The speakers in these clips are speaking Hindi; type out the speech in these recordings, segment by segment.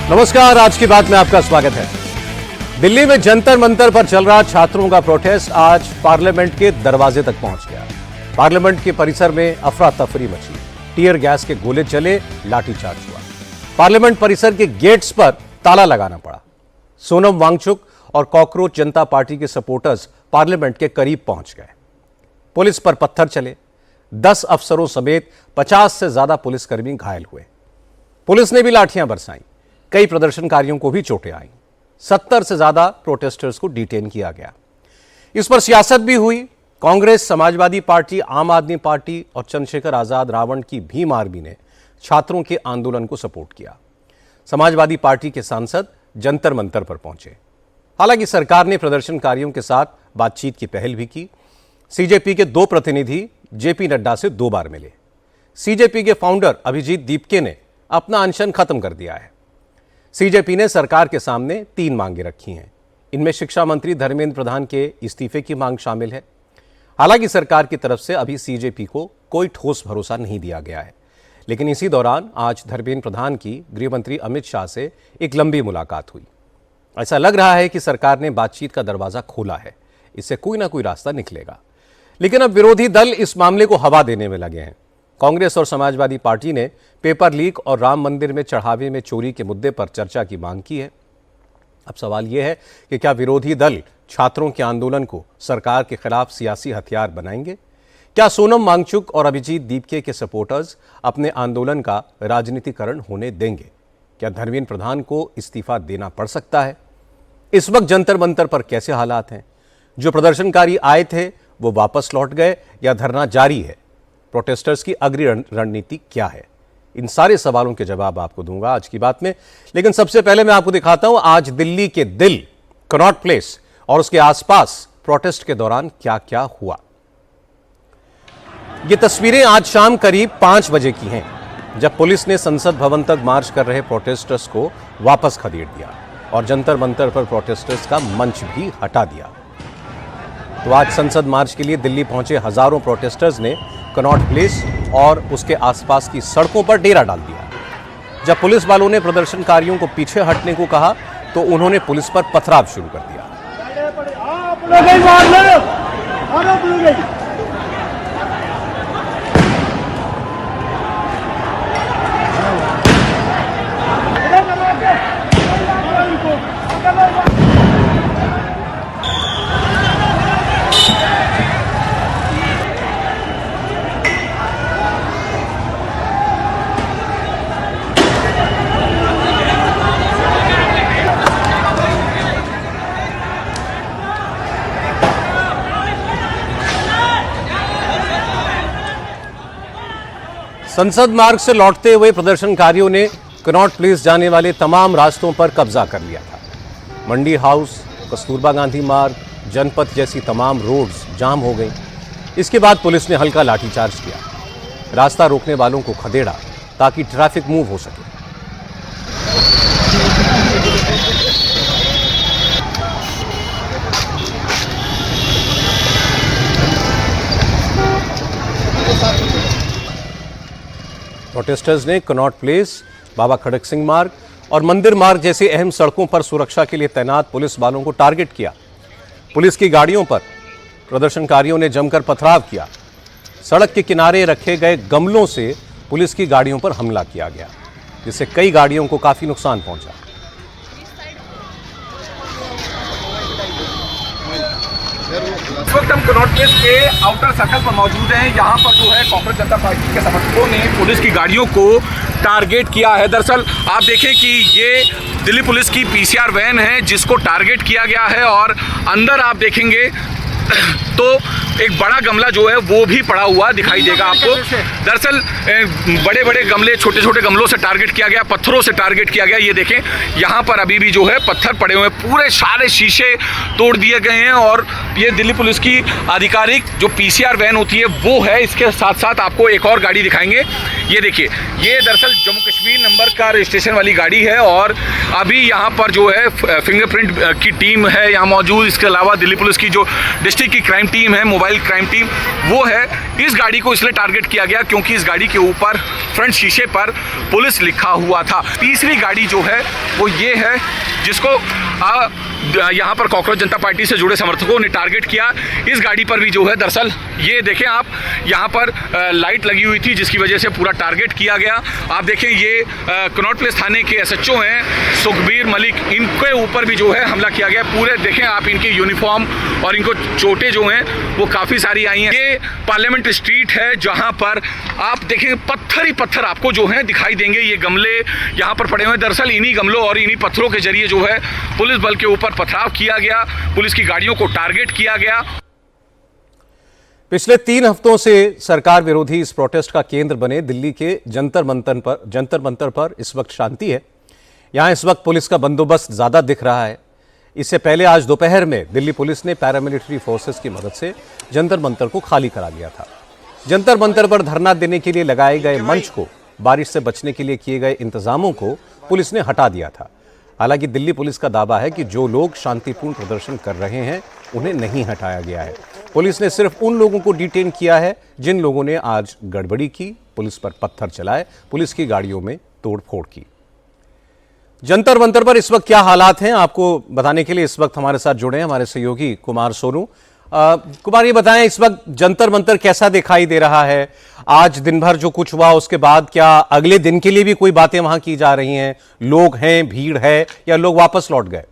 नमस्कार, आज की बात में आपका स्वागत है। दिल्ली में जंतर मंतर पर चल रहा छात्रों का प्रोटेस्ट आज पार्लियामेंट के दरवाजे तक पहुंच गया। पार्लियामेंट के परिसर में अफरा तफरी मची, टीयर गैस के गोले चले, लाठीचार्ज हुआ। पार्लियामेंट परिसर के गेट्स पर ताला लगाना पड़ा। सोनम वांगचुक और कॉकरोच जनता पार्टी के सपोर्टर्स पार्लियामेंट के करीब पहुंच गए। पुलिस पर पत्थर चले, 10 अफसरों समेत 50 से ज्यादा पुलिसकर्मी घायल हुए। पुलिस ने भी लाठियां बरसाई, कई प्रदर्शनकारियों को भी चोटें आईं। 70 से ज्यादा प्रोटेस्टर्स को डिटेन किया गया। इस पर सियासत भी हुई। कांग्रेस, समाजवादी पार्टी, आम आदमी पार्टी और चंद्रशेखर आजाद रावण की भीम आर्मी ने छात्रों के आंदोलन को सपोर्ट किया। समाजवादी पार्टी के सांसद जंतर मंतर पर पहुंचे। हालांकि सरकार ने प्रदर्शनकारियों के साथ बातचीत की पहल भी की। सीजेपी के 2 प्रतिनिधि जेपी नड्डा से 2 बार मिले। सीजेपी के फाउंडर अभिजीत दीपके ने अपना अनशन खत्म कर दिया है। सीजेपी ने सरकार के सामने 3 मांगे रखी हैं। इनमें शिक्षा मंत्री धर्मेंद्र प्रधान के इस्तीफे की मांग शामिल है। हालांकि सरकार की तरफ से अभी सीजेपी को कोई ठोस भरोसा नहीं दिया गया है। लेकिन इसी दौरान आज धर्मेंद्र प्रधान की गृह मंत्री अमित शाह से एक लंबी मुलाकात हुई। ऐसा लग रहा है कि सरकार ने बातचीत का दरवाजा खोला है, इससे कोई ना कोई रास्ता निकलेगा। लेकिन अब विरोधी दल इस मामले को हवा देने में लगे हैं। कांग्रेस और समाजवादी पार्टी ने पेपर लीक और राम मंदिर में चढ़ावे में चोरी के मुद्दे पर चर्चा की मांग की है। अब सवाल यह है कि क्या विरोधी दल छात्रों के आंदोलन को सरकार के खिलाफ सियासी हथियार बनाएंगे? क्या सोनम वांगचुक और अभिजीत दीपके के सपोर्टर्स अपने आंदोलन का राजनीतिकरण होने देंगे? क्या धर्मेंद्र प्रधान को इस्तीफा देना पड़ सकता है? इस वक्त जंतर मंतर पर कैसे हालात हैं? जो प्रदर्शनकारी आए थे वो वापस लौट गए या धरना जारी है? प्रोटेस्टर्स की अग्रिम रणनीति क्या है? इन सारे सवालों के जवाब आपको दूंगा आज की बात में। लेकिन सबसे पहले मैं आपको दिखाता हूं आज दिल्ली के दिल कनॉट प्लेस और उसके आसपास प्रोटेस्ट के दौरान क्या क्या हुआ। ये तस्वीरें आज शाम करीब 5 बजे की हैं, जब पुलिस ने संसद भवन तक मार्च कर रहे प्रोटेस्टर्स को वापस खदेड़ दिया और जंतर मंतर पर प्रोटेस्टर्स का मंच भी हटा दिया। तो आज संसद मार्च के लिए दिल्ली पहुंचे हजारों प्रोटेस्टर्स ने कनॉट प्लेस और उसके आसपास की सड़कों पर डेरा डाल दिया। जब पुलिस वालों ने प्रदर्शनकारियों को पीछे हटने को कहा तो उन्होंने पुलिस पर पथराव शुरू कर दिया। संसद मार्ग से लौटते हुए प्रदर्शनकारियों ने कनॉट प्लेस जाने वाले तमाम रास्तों पर कब्जा कर लिया था। मंडी हाउस, कस्तूरबा गांधी मार्ग, जनपथ जैसी तमाम रोड्स जाम हो गई। इसके बाद पुलिस ने हल्का लाठीचार्ज किया, रास्ता रोकने वालों को खदेड़ा ताकि ट्रैफिक मूव हो सके। प्रोटेस्टर्स ने कनॉट प्लेस, बाबा खड़क सिंह मार्ग और मंदिर मार्ग जैसी अहम सड़कों पर सुरक्षा के लिए तैनात पुलिस वालों को टारगेट किया। पुलिस की गाड़ियों पर प्रदर्शनकारियों ने जमकर पथराव किया। सड़क के किनारे रखे गए गमलों से पुलिस की गाड़ियों पर हमला किया गया, जिससे कई गाड़ियों को काफी नुकसान पहुंचा। इस वक्त हम कनॉट प्लेस के आउटर सर्कल पर मौजूद हैं। यहाँ पर जो है कांग्रेस जनता पार्टी के समर्थकों ने पुलिस की गाड़ियों को टारगेट किया है। दरअसल आप देखें कि ये दिल्ली पुलिस की पीसीआर वैन है जिसको टारगेट किया गया है और अंदर आप देखेंगे तो एक बड़ा गमला जो है वो भी पड़ा हुआ दिखाई देगा आपको। दरअसल बड़े बड़े गमले छोटे छोटे गमलों से टारगेट किया गया, पत्थरों से टारगेट किया गया। ये देखें यहाँ पर अभी भी जो है पत्थर पड़े हुए हैं, पूरे सारे शीशे तोड़ दिए गए हैं। और ये दिल्ली पुलिस की आधिकारिक जो पीसीआर वैन होती है वो है। इसके साथ साथ आपको एक और गाड़ी दिखाएंगे। ये देखिए, ये दरअसल जम्मू कश्मीर नंबर का रजिस्ट्रेशन वाली गाड़ी है और अभी यहाँ पर जो है फिंगरप्रिंट की टीम है यहाँ मौजूद। इसके अलावा दिल्ली पुलिस की जो डिस्ट्रिक्ट की क्राइम टीम है, मोबाइल क्राइम टीम, वो है। इस गाड़ी को इसलिए टारगेट किया गया क्योंकि इस गाड़ी के ऊपर फ्रंट शीशे पर पुलिस लिखा हुआ था। तीसरी गाड़ी जो है वो ये है जिसको यहाँ पर कॉकरोच जनता पार्टी से जुड़े समर्थकों ने टारगेट किया। इस गाड़ी पर भी जो है दरअसल ये देखें आप, यहाँ पर लाइट लगी हुई थी जिसकी वजह से पूरा टारगेट किया गया। आप देखें ये कनॉट प्लेस थाने के एसएचओ हैं सुखबीर मलिक, इनके ऊपर भी जो है हमला किया गया। पूरे देखें आप इनकी यूनिफॉर्म और इनको चोटें जो हैं वो काफ़ी सारी आई हैं। ये पार्लियामेंट स्ट्रीट है जहाँ पर आप देखें पत्थर ही पत्थर आपको जो है दिखाई देंगे। ये गमले यहाँ पर पड़े हुए हैं। दरअसल इन्हीं गमलों और इन्हीं पत्थरों के जरिए जो है पुलिस बल के ऊपर पथराव किया गया, पुलिस की गाड़ियों को टारगेट किया गया। पिछले 3 हफ्तों से सरकार विरोधी इस प्रोटेस्ट का केंद्र बने दिल्ली के जंतर मंतर पर इस वक्त शांति है। यहां इस वक्त पुलिस का बंदोबस्त ज्यादा दिख रहा है। इससे पहले आज दोपहर में दिल्ली पुलिस ने पैरामिलिट्री फोर्सेस की मदद से जंतर मंतर को खाली करा दिया था। जंतर मंतर पर धरना देने के लिए लगाए गए मंच को, बारिश से बचने के लिए किए गए इंतजामों को पुलिस ने हटा दिया था। हालांकि दिल्ली पुलिस का दावा है कि जो लोग शांतिपूर्ण प्रदर्शन कर रहे हैं उन्हें नहीं हटाया गया है। पुलिस ने सिर्फ उन लोगों को डिटेन किया है जिन लोगों ने आज गड़बड़ी की, पुलिस पर पत्थर चलाए, पुलिस की गाड़ियों में तोड़फोड़ की। जंतर मंतर पर इस वक्त क्या हालात हैं, आपको बताने के लिए इस वक्त हमारे साथ जुड़े हैं हमारे सहयोगी कुमार सोनू। कुमार, ये बताएं इस वक्त जंतर मंतर कैसा दिखाई दे रहा है? आज दिन भर जो कुछ हुआ उसके बाद क्या अगले दिन के लिए भी कोई बातें वहां की जा रही हैं? लोग हैं, भीड़ है, या लोग वापस लौट गए?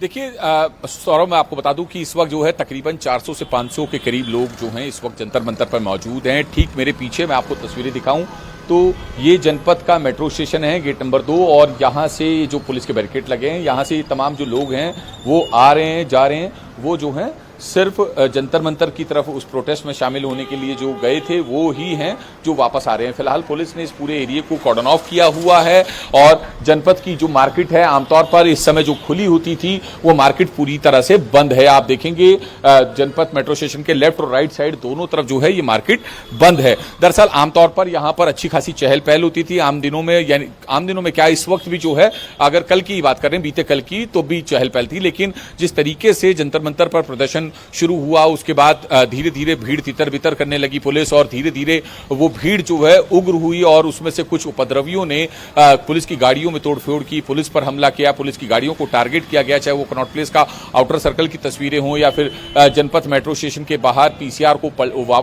देखिए सौरभ, मैं आपको बता दूं कि इस वक्त जो है तकरीबन 400 से 500 के करीब लोग जो हैं इस वक्त जंतर मंतर पर मौजूद हैं। ठीक मेरे पीछे मैं आपको तस्वीरें दिखाऊं तो ये जनपद का मेट्रो स्टेशन है, गेट नंबर 2, और यहाँ से जो पुलिस के बैरिकेड लगे हैं, यहाँ से तमाम जो लोग हैं वो आ रहे हैं, जा रहे हैं। वो जो हैं सिर्फ जंतर मंतर की तरफ उस प्रोटेस्ट में शामिल होने के लिए जो गए थे वो ही हैं जो वापस आ रहे हैं। फिलहाल पुलिस ने इस पूरे एरिया को कॉर्डन ऑफ किया हुआ है और जनपद की जो मार्केट है आमतौर पर इस समय जो खुली होती थी वो मार्केट पूरी तरह से बंद है। आप देखेंगे जनपद मेट्रो स्टेशन के लेफ्ट और राइट साइड दोनों तरफ जो है ये मार्केट बंद है। दरअसल आमतौर पर यहाँ पर अच्छी खासी चहल पहल होती थी आम दिनों में, यानी आम दिनों में क्या इस वक्त भी जो है, अगर कल की बात करें, बीते कल की, तो भी चहल पहल थी। लेकिन जिस तरीके से जंतर मंतर पर प्रदर्शन शुरू हुआ उसके बाद धीरे धीरे भीड़ तितर बितर करने लगी पुलिस, और धीरे धीरे वो भीड़ जो है उग्र हुई और उसमें से कुछ उपद्रवियों ने पुलिस की गाड़ियों में तोड़फोड़ की, पुलिस पर हमला किया, पुलिस की गाड़ियों को टारगेट किया गया, चाहे वो कनॉट प्लेस का आउटर सर्कल की तस्वीरें हों या फिर जनपद मेट्रो स्टेशन के बाहर पीसीआर को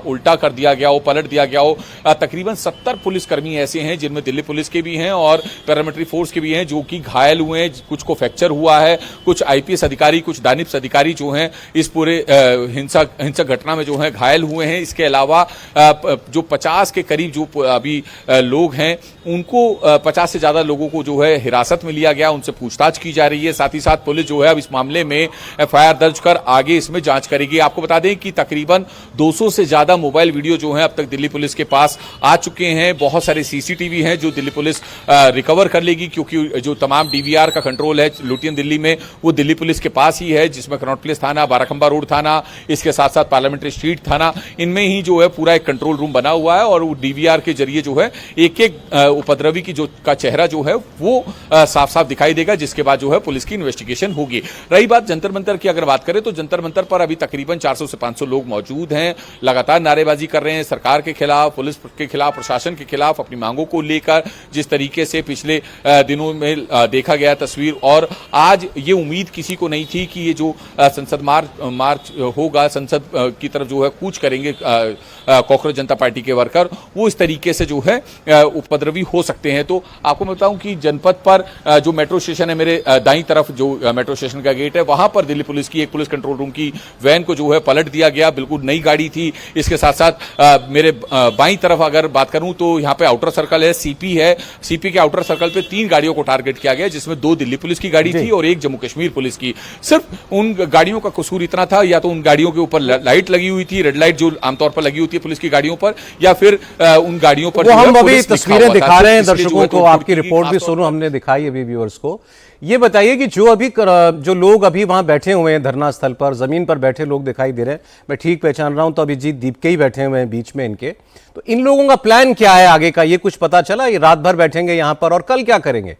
उल्टा कर दिया गया हो, पलट दिया गया हो। तकरीबन 70 पुलिसकर्मी ऐसे हैं जिनमें दिल्ली पुलिस के भी हैं और पैरामिलिट्री फोर्स के भी हैं जो कि घायल हुए हैं, कुछ को फ्रैक्चर हुआ है, कुछ आईपीएस अधिकारी, कुछ दानिश अधिकारी जो हैं इस पूरे हिंसक घटना में जो है घायल हुए हैं। इसके अलावा जो 50 के करीब जो अभी लोग हैं उनको 50 से ज्यादा लोगों को जो है हिरासत में लिया गया, उनसे पूछताछ की जा रही है। साथ ही साथ पुलिस जो है अब इस मामले में एफआईआर दर्ज कर आगे इसमें जांच करेगी। आपको बता दें कि तकरीबन 200 से ज्यादा मोबाइल वीडियो जो है अब तक दिल्ली पुलिस के पास आ चुके हैं। बहुत सारे सीसीटीवी हैं जो दिल्ली पुलिस रिकवर कर लेगी, क्योंकि जो तमाम डीवीआर का कंट्रोल है लुटियन दिल्ली में वो दिल्ली पुलिस के पास ही है, जिसमें कनॉट प्लेस थाना, बाराखंबा रोड थाना, इसके साथ साथ पार्लियामेंट्री स्ट्रीट थाना, इनमें ही जो है पूरा एक कंट्रोल रूम बना हुआ है और वो डीवीआर के जरिए जो है एक एक उपद्रवी की जो का चेहरा जो है वो साफ साफ दिखाई देगा, जिसके बाद जो है पुलिस की इन्वेस्टिगेशन होगी। रही बात जंतर मंतर की, अगर बात करें तो जंतर मंतर पर अभी तकरीबन 400 से 500 लोग मौजूद हैं, लगातार नारेबाजी कर रहे हैं सरकार के खिलाफ, पुलिस के खिलाफ, प्रशासन के खिलाफ, अपनी मांगों को लेकर। जिस तरीके से पिछले दिनों में देखा गया तस्वीर, और आज ये उम्मीद किसी को नहीं थी कि ये जो संसद मार्च होगा, संसद की तरफ जो है कूच करेंगे कॉकरोच जनता पार्टी के वर्कर, वो इस तरीके से जो है उपद्रवी हो सकते हैं। तो आपको मैं बताऊं कि जनपद पर जो मेट्रो स्टेशन है, मेरे दाईं तरफ जो मेट्रो स्टेशन का गेट है, वहां पर दिल्ली पुलिस की एक पुलिस कंट्रोल रूम की वैन को जो है पलट दिया गया, बिल्कुल नई गाड़ी थी। इसके साथ साथ मेरे बाईं तरफ अगर बात करूं तो यहाँ पे आउटर सर्कल है, सीपी है, सीपी के आउटर सर्कल पे 3 गाड़ियों को टारगेट किया गया, जिसमें 2 दिल्ली पुलिस की गाड़ी थी और 1 जम्मू कश्मीर पुलिस की। सिर्फ उन गाड़ियों का कसूर इतना था, या तो उन गाड़ियों के ऊपर लाइट लगी हुई थी, रेड लाइट जो आमतौर पर लगी होती है पुलिस की गाड़ियों पर, या फिर उन गाड़ियों पर वो हम अभी तस्वीरें दिखा रहे हैं दर्शकों को, आपकी रिपोर्ट भी सुनो, हमने दिखाई अभी व्यूअर्स को। ये बताइए कि जो लोग अभी वहां बैठे हुए हैं धरना स्थल पर, जमीन पर बैठे लोग दिखाई दे रहे हैं, मैं ठीक पहचान रहा हूं तो अभिजीत दीपके ही बैठे हुए हैं बीच में इनके, तो इन लोगों का प्लान क्या है आगे का, ये कुछ पता चला? ये रात भर बैठेंगे यहां पर और कल क्या करेंगे?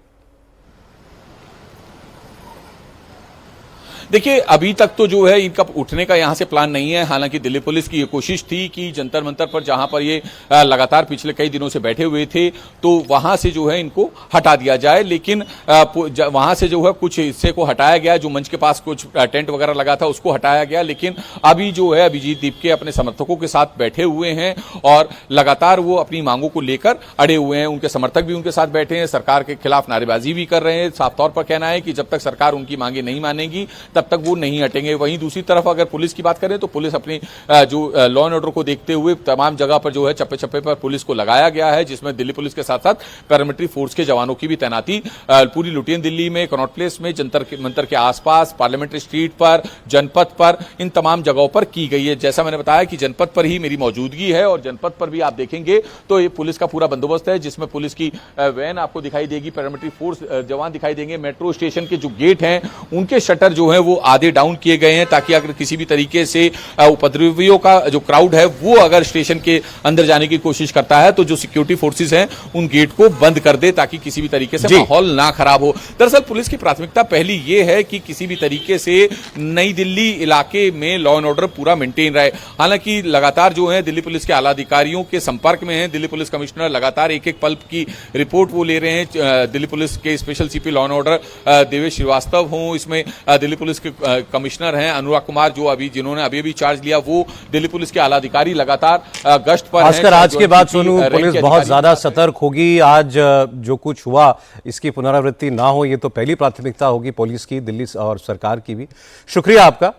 देखिए अभी तक तो जो है इनका उठने का यहां से प्लान नहीं है। हालांकि दिल्ली पुलिस की ये कोशिश थी कि जंतर मंतर पर जहां पर ये लगातार पिछले कई दिनों से बैठे हुए थे तो वहां से जो है इनको हटा दिया जाए, लेकिन वहां से जो है कुछ हिस्से को हटाया गया, जो मंच के पास कुछ टेंट वगैरह लगा था उसको हटाया गया। लेकिन अभी जो है अभिजीत दीपके अपने समर्थकों के साथ बैठे हुए हैं और लगातार वो अपनी मांगों को लेकर अड़े हुए हैं। उनके समर्थक भी उनके साथ बैठे हैं, सरकार के खिलाफ नारेबाजी भी कर रहे हैं। साफ तौर पर कहना है कि जब तक सरकार उनकी मांगे नहीं मानेगी तब तक वो नहीं हटेंगे। वहीं दूसरी तरफ अगर पुलिस की बात करें तो पुलिस अपनी जो लॉ एंड ऑर्डर को देखते हुए तमाम जगह पर जो है चप्पे चप्पे पर पुलिस को लगाया गया है, जिसमें दिल्ली पुलिस के साथ साथ पैरामिलिट्री फोर्स के जवानों की भी तैनाती पूरी लुटियन दिल्ली में, कनॉट प्लेस में, जंतर मंतर के आसपास, पार्लियामेंट्री स्ट्रीट पर, जनपथ पर, इन तमाम जगहों पर की गई है। जैसा मैंने बताया कि जनपथ पर ही मेरी मौजूदगी है और जनपथ पर भी आप देखेंगे तो ये पुलिस का पूरा बंदोबस्त है, जिसमें पुलिस की वैन आपको दिखाई देगी, पैरामिलिट्री फोर्स जवान दिखाई देंगे। मेट्रो स्टेशन के जो गेट हैं उनके शटर जो है वो आधे डाउन किए गए हैं ताकि अगर किसी भी तरीके से उपद्रवियों का जो क्राउड है वो अगर स्टेशन के अंदर जाने की कोशिश करता है तो जो सिक्योरिटी फोर्सेस हैं उन गेट को बंद कर दे ताकि किसी भी तरीके से माहौल ना खराब हो। दरअसल पुलिस की प्राथमिकता पहली ये है कि किसी भी तरीके से नई दिल्ली इलाके में लॉ एंड ऑर्डर पूरा मेंटेन रहे। हालांकि लगातार जो है दिल्ली पुलिस के आला अधिकारियों के संपर्क में है। दिल्ली पुलिस कमिश्नर लगातार एक एक पल की रिपोर्ट वो ले रहे हैं। दिल्ली पुलिस के special CP law and order Devesh Shrivastava हों, इसमें दिल्ली पुलिस के कमिश्नर हैं अनुराग कुमार जो जिन्होंने अभी चार्ज लिया, वो दिल्ली पुलिस के आला अधिकारी लगातार गश्त पर हैं। आज के बाद सोनू पुलिस बहुत ज्यादा सतर्क होगी। आज जो कुछ हुआ इसकी पुनरावृत्ति ना हो, ये तो पहली प्राथमिकता होगी पुलिस की, दिल्ली और सरकार की भी। शुक्रिया आपका।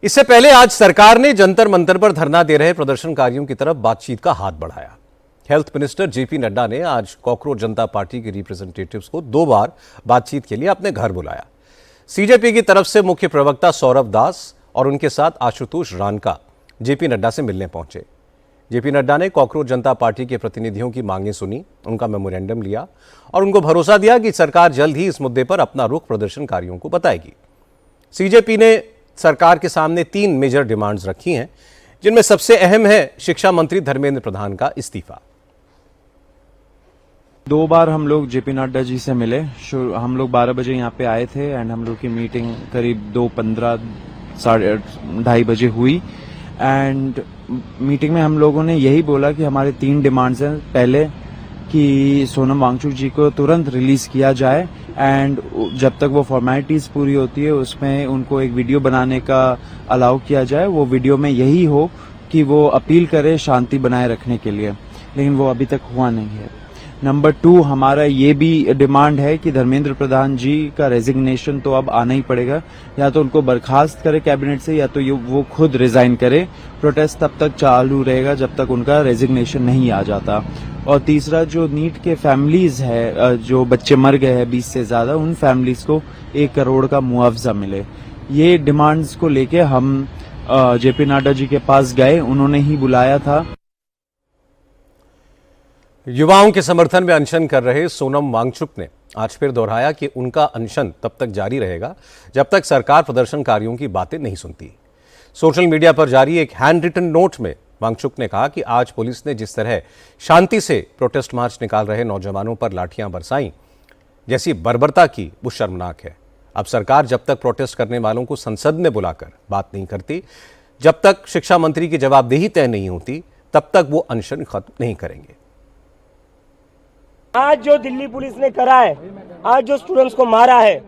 इससे पहले आज सरकार ने जंतर मंतर पर धरना दे रहे प्रदर्शनकारियों की तरफ बातचीत का हाथ बढ़ाया। हेल्थ मिनिस्टर जेपी नड्डा ने आज कॉकरोच जनता पार्टी के रिप्रेजेंटेटिव्स को 2 बार बातचीत के लिए अपने घर बुलाया। सीजेपी की तरफ से मुख्य प्रवक्ता सौरभ दास और उनके साथ आशुतोष रानका जेपी नड्डा से मिलने पहुंचे। जेपी नड्डा ने कॉकरोच जनता पार्टी के प्रतिनिधियों की मांगें सुनी, उनका मेमोरेंडम लिया और उनको भरोसा दिया कि सरकार जल्द ही इस मुद्दे पर अपना रुख प्रदर्शनकारियों को बताएगी। सीजेपी ने सरकार के सामने 3 मेजर डिमांड्स रखी हैं, जिनमें सबसे अहम है शिक्षा मंत्री धर्मेंद्र प्रधान का इस्तीफा। 2 बार हम लोग जेपी नड्डा जी से मिले। हम लोग 12 बजे यहाँ पे आए थे एंड हम लोग की मीटिंग करीब 2:15 2:30 बजे हुई। एंड मीटिंग में हम लोगों ने यही बोला कि हमारे 3 डिमांड्स हैं। पहले कि सोनम वांगचुक जी को तुरंत रिलीज किया जाए एंड जब तक वो फॉर्मेलिटीज पूरी होती है उसमें उनको एक वीडियो बनाने का अलाउ किया जाए। वो वीडियो में यही हो कि वो अपील करे शांति बनाए रखने के लिए, लेकिन वो अभी तक हुआ नहीं है। नंबर 2 हमारा ये भी डिमांड है कि धर्मेंद्र प्रधान जी का रेजिग्नेशन तो अब आना ही पड़ेगा। या तो उनको बर्खास्त करे कैबिनेट से या तो वो खुद रिजाइन करे। प्रोटेस्ट तब तक चालू रहेगा जब तक उनका रेजिग्नेशन नहीं आ जाता। और तीसरा जो नीट के फैमिलीज है, जो बच्चे मर गए हैं 20 से ज्यादा, उन फैमिलीज को 1 करोड़ का मुआवजा मिले। ये डिमांड्स को लेके हम जेपी नड्डा जी के पास गए, उन्होंने ही बुलाया था। युवाओं के समर्थन में अनशन कर रहे सोनम वांगचुक ने आज फिर दोहराया कि उनका अनशन तब तक जारी रहेगा जब तक सरकार प्रदर्शनकारियों की बातें नहीं सुनती। सोशल मीडिया पर जारी एक हैंड रिटन नोट में वांगचुक ने कहा कि आज पुलिस ने जिस तरह शांति से प्रोटेस्ट मार्च निकाल रहे नौजवानों पर लाठियां बरसाई, जैसी बर्बरता की, वो शर्मनाक है। अब सरकार जब तक प्रोटेस्ट करने वालों को संसद में बुलाकर बात नहीं करती, जब तक शिक्षा मंत्री की जवाबदेही तय नहीं होती, तब तक वो अनशन खत्म नहीं करेंगे। आज जो दिल्ली पुलिस ने करा है, आज जो स्टूडेंट्स को मारा है,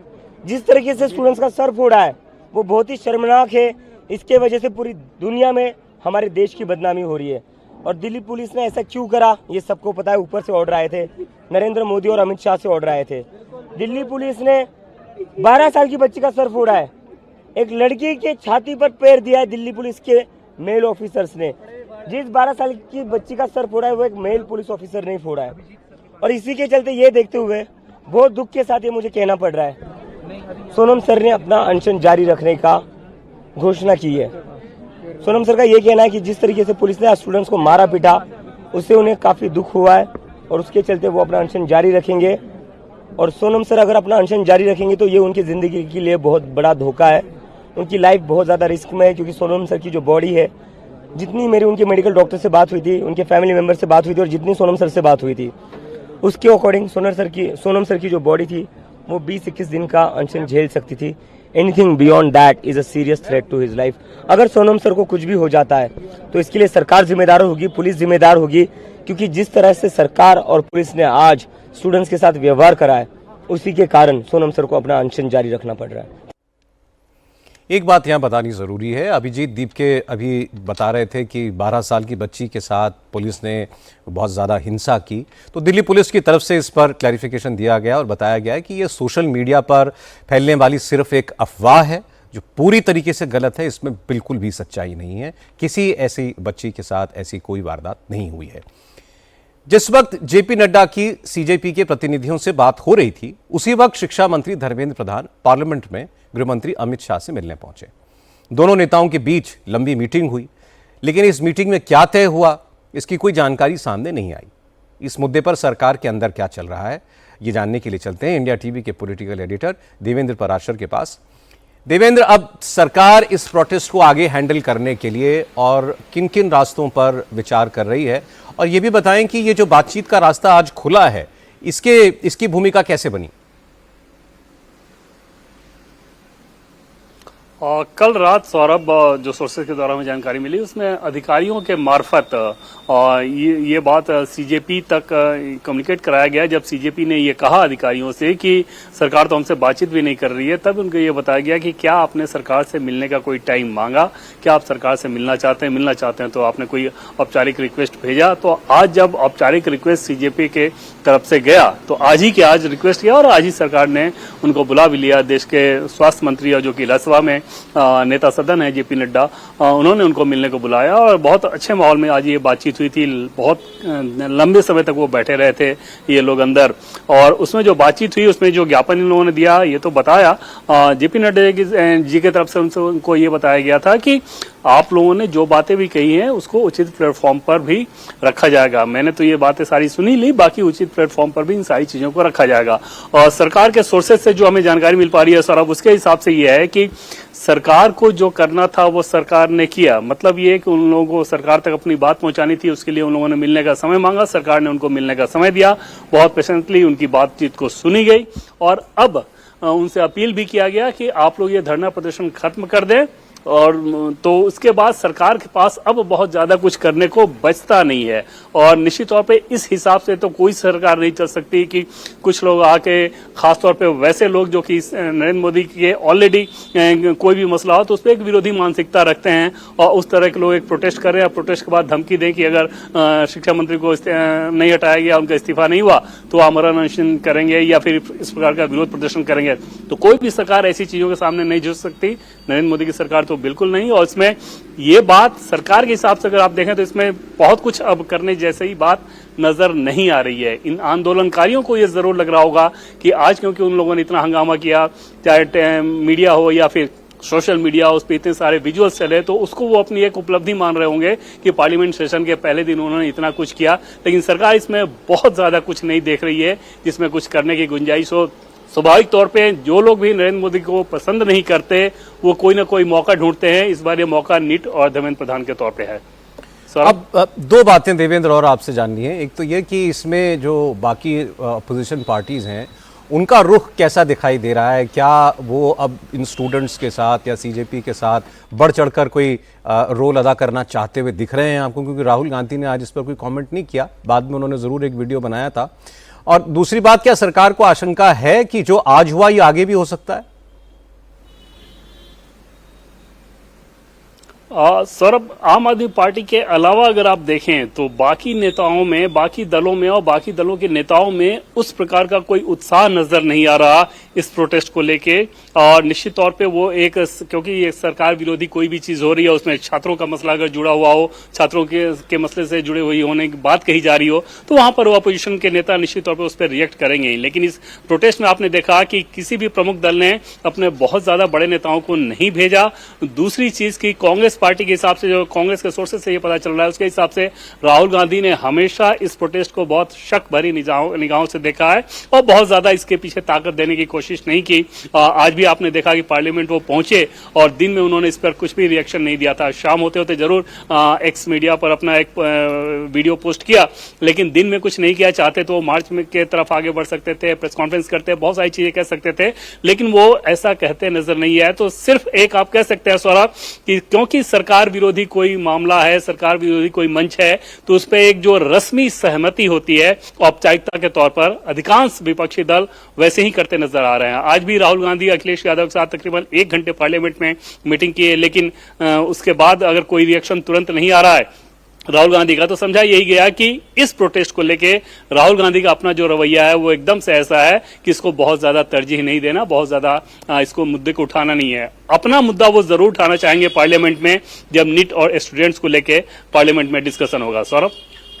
जिस तरीके से स्टूडेंट्स का सर फोड़ा है, वो बहुत ही शर्मनाक है। इसके वजह से पूरी दुनिया में हमारे देश की बदनामी हो रही है। और दिल्ली पुलिस ने ऐसा क्यों करा ये सबको पता है। ऊपर से ऑर्डर आए थे, नरेंद्र मोदी और अमित शाह से ऑर्डर आए थे। दिल्ली पुलिस ने 12 साल की बच्ची का सर फोड़ा है। एक लड़की के छाती पर पैर दिया है दिल्ली पुलिस के मेल ऑफिसर्स ने। जिस 12 साल की बच्ची का सर फोड़ा है वो एक मेल पुलिस ऑफिसर ने फोड़ा है। और इसी के चलते ये देखते हुए बहुत दुख के साथ ये मुझे कहना पड़ रहा है, सोनम सर ने अपना अनशन जारी रखने का घोषणा की है। सोनम सर का ये कहना है कि जिस तरीके से पुलिस ने स्टूडेंट्स को मारा पीटा, उससे उन्हें काफी दुख हुआ है और उसके चलते वो अपना अनशन जारी रखेंगे। और सोनम सर अगर अपना अनशन जारी रखेंगे तो ये उनकी जिंदगी के लिए बहुत बड़ा धोखा है। उनकी लाइफ बहुत ज्यादा रिस्क में है, क्योंकि सोनम सर की जो बॉडी है, जितनी मेरी उनके मेडिकल डॉक्टर से बात हुई थी, उनके फैमिली मेंबर से बात हुई थी और जितनी सोनम सर से बात हुई थी, उसके अकॉर्डिंग सोनम सर की जो बॉडी थी वो 20-21 दिन का अनशन झेल सकती थी। Anything beyond that is a serious threat to his life. अगर सोनम सर को कुछ भी हो जाता है तो इसके लिए सरकार जिम्मेदार होगी, पुलिस जिम्मेदार होगी, क्योंकि जिस तरह से सरकार और पुलिस ने आज स्टूडेंट्स के साथ व्यवहार करा है उसी के कारण सोनम सर को अपना अनशन जारी रखना पड़ रहा है। एक बात यहाँ बतानी ज़रूरी है, अभिजीत दीप के अभी बता रहे थे कि 12 साल की बच्ची के साथ पुलिस ने बहुत ज़्यादा हिंसा की, तो दिल्ली पुलिस की तरफ से इस पर क्लैरिफिकेशन दिया गया और बताया गया है कि ये सोशल मीडिया पर फैलने वाली सिर्फ एक अफवाह है जो पूरी तरीके से गलत है, इसमें बिल्कुल भी सच्चाई नहीं है, किसी ऐसी बच्ची के साथ ऐसी कोई वारदात नहीं हुई है। जिस वक्त जेपी नड्डा की सीजेपी के प्रतिनिधियों से बात हो रही थी उसी वक्त शिक्षा मंत्री धर्मेंद्र प्रधान पार्लियामेंट में गृह मंत्री अमित शाह से मिलने पहुंचे। दोनों नेताओं के बीच लंबी मीटिंग हुई, लेकिन इस मीटिंग में क्या तय हुआ इसकी कोई जानकारी सामने नहीं आई। इस मुद्दे पर सरकार के अंदर क्या चल रहा है ये जानने के लिए चलते हैं इंडिया टीवी के पॉलिटिकल एडिटर देवेंद्र पराशर के पास। देवेंद्र, अब सरकार इस प्रोटेस्ट को आगे हैंडल करने के लिए और किन किन रास्तों पर विचार कर रही है, और ये भी बताएं कि ये जो बातचीत का रास्ता आज खुला है इसकी भूमिका कैसे बनी? कल रात सौरभ, जो सोर्सेज के द्वारा हमें जानकारी मिली उसमें अधिकारियों के मार्फत ये बात सीजेपी तक कम्युनिकेट कराया गया। जब सीजेपी ने ये कहा अधिकारियों से कि सरकार तो हमसे बातचीत भी नहीं कर रही है, तब उनको ये बताया गया कि क्या आपने सरकार से मिलने का कोई टाइम मांगा, क्या आप सरकार से मिलना चाहते हैं तो आपने कोई औपचारिक रिक्वेस्ट भेजा। तो आज जब औपचारिक रिक्वेस्ट सीजेपी के तरफ से गया तो आज रिक्वेस्ट किया और आज ही सरकार ने उनको बुला भी लिया। देश के स्वास्थ्य मंत्री और जो कि राज्यसभा में नेता सदन है जेपी नड्डा, उन्होंने उनको मिलने को बुलाया और बहुत अच्छे माहौल में आज ये बातचीत हुई थी। बहुत लंबे समय तक वो बैठे रहे थे ये लोग अंदर, और उसमें जो बातचीत हुई उसमें जो ज्ञापन इन लोगों ने दिया ये तो बताया जेपी नड्डा जी की तरफ से उनको ये बताया गया था कि आप लोगों ने जो बातें भी कही हैं उसको उचित प्लेटफॉर्म पर भी रखा जाएगा। मैंने तो ये बातें सारी सुनी ली, बाकी उचित प्लेटफॉर्म पर भी इन सारी चीजों को रखा जाएगा। और सरकार के सोर्सेज से जो हमें जानकारी मिल पा रही है सौरभ, उसके हिसाब से ये है कि सरकार को जो करना था वो सरकार ने किया। मतलब ये कि उन लोगों को सरकार तक अपनी बात पहुंचानी थी, उसके लिए उन लोगों ने मिलने का समय मांगा, सरकार ने उनको मिलने का समय दिया, बहुत पेशेंटली उनकी बातचीत को सुनी गई और अब उनसे अपील भी किया गया कि आप लोग ये धरना प्रदर्शन खत्म कर दें। और तो उसके बाद सरकार के पास अब बहुत ज्यादा कुछ करने को बचता नहीं है और निश्चित तौर पे इस हिसाब से तो कोई सरकार नहीं चल सकती कि कुछ लोग आके, खासतौर पे वैसे लोग जो कि नरेंद्र मोदी के ऑलरेडी कोई भी मसला हो तो उस पर एक विरोधी मानसिकता रखते हैं और उस तरह के लोग एक प्रोटेस्ट कर रहे हैं, प्रोटेस्ट के बाद धमकी दें कि अगर शिक्षा मंत्री को नहीं हटाया गया, उनका इस्तीफा नहीं हुआ तो आमरण अनशन करेंगे या फिर इस प्रकार का विरोध प्रदर्शन करेंगे। तो कोई भी सरकार ऐसी चीजों के सामने नहीं झुक सकती, नरेंद्र मोदी की सरकार तो बिल्कुल नहीं। और इसमें ये बात सरकार के हिसाब से अगर आप देखें तो इसमें बहुत कुछ अब करने जैसे ही बात नजर नहीं आ रही है। इन आंदोलनकारियों को ये जरूर लग रहा होगा कि आज क्योंकि उन लोगों ने इतना हंगामा किया, चाहे मीडिया हो या फिर सोशल मीडिया, उस पर इतने सारे विजुअल्स चले, तो उसको वो अपनी एक उपलब्धि मान रहे होंगे कि पार्लियामेंट सेशन के पहले दिन उन्होंने इतना कुछ किया। लेकिन सरकार इसमें बहुत ज्यादा कुछ नहीं देख रही है जिसमें कुछ करने की गुंजाइश हो। स्वाभाविक तौर पे जो लोग भी नरेंद्र मोदी को पसंद नहीं करते वो कोई ना कोई मौका ढूंढते हैं। इस बार ये मौका नीट और धर्मेंद्र प्रधान के तौर पे है। अब दो बातें देवेंद्र और आपसे जाननी है। एक तो ये कि इसमें जो बाकी अपोजिशन पार्टीज हैं उनका रुख कैसा दिखाई दे रहा है, क्या वो अब इन स्टूडेंट्स के साथ या सीजेपी के साथ बढ़ चढ़कर कोई रोल अदा करना चाहते हुए दिख रहे हैं आपको? क्योंकि राहुल गांधी ने आज इस पर कोई कमेंट नहीं किया, बाद में उन्होंने जरूर एक वीडियो बनाया था। और दूसरी बात, क्या सरकार को आशंका है कि जो आज हुआ ये आगे भी हो सकता है? सौरभ, आम आदमी पार्टी के अलावा अगर आप देखें तो बाकी नेताओं में, बाकी दलों में और बाकी दलों के नेताओं में उस प्रकार का कोई उत्साह नजर नहीं आ रहा इस प्रोटेस्ट को लेके। और निश्चित तौर पे वो एक, क्योंकि ये सरकार विरोधी कोई भी चीज हो रही है उसमें छात्रों का मसला अगर जुड़ा हुआ हो, छात्रों के मसले से जुड़े हुई होने की बात कही जा रही हो, तो वहां पर वो अपोजिशन के नेता निश्चित तौर पर उस पर रिएक्ट करेंगे। लेकिन इस प्रोटेस्ट में आपने देखा कि किसी भी प्रमुख दल ने अपने बहुत ज्यादा बड़े नेताओं को नहीं भेजा। दूसरी चीज की कांग्रेस कांग्रेस पार्टी के हिसाब से, जो कांग्रेस के सोर्सेज से ये पता चल रहा है, उसके हिसाब से राहुल गांधी ने हमेशा इस प्रोटेस्ट को बहुत शक भरी निगाहों से देखा है और बहुत ज्यादा इसके पीछे ताकत देने की कोशिश नहीं की। आज भी आपने देखा कि पार्लियामेंट वो पहुंचे और दिन में उन्होंने इस पर कुछ भी रिएक्शन नहीं दिया था। शाम होते होते जरूर एक्स मीडिया पर अपना एक वीडियो पोस्ट किया, लेकिन दिन में कुछ नहीं किया। चाहते तो वो मार्च में के तरफ आगे बढ़ सकते थे, प्रेस कॉन्फ्रेंस करते, बहुत सारी चीजें कह सकते थे, लेकिन वो ऐसा कहते नजर नहीं आए। तो सिर्फ एक आप कह सकते हैं सौरभ कि क्योंकि सरकार विरोधी कोई मामला है, सरकार विरोधी कोई मंच है, तो उस पर एक जो रस्मी सहमति होती है औपचारिकता के तौर पर अधिकांश विपक्षी दल वैसे ही करते नजर आ रहे हैं। आज भी राहुल गांधी अखिलेश यादव के साथ तकरीबन 1 घंटे पार्लियामेंट में मीटिंग की है, लेकिन उसके बाद अगर कोई रिएक्शन तुरंत नहीं आ रहा है राहुल गांधी का, तो समझा यही गया कि इस प्रोटेस्ट को लेके राहुल गांधी का अपना जो रवैया है वो एकदम से ऐसा है कि इसको बहुत ज्यादा तरजीह नहीं देना, बहुत ज्यादा इसको मुद्दे को उठाना नहीं है। अपना मुद्दा वो जरूर उठाना चाहेंगे पार्लियामेंट में, जब नीट और स्टूडेंट्स को लेके पार्लियामेंट में डिस्कशन होगा। सौरभ,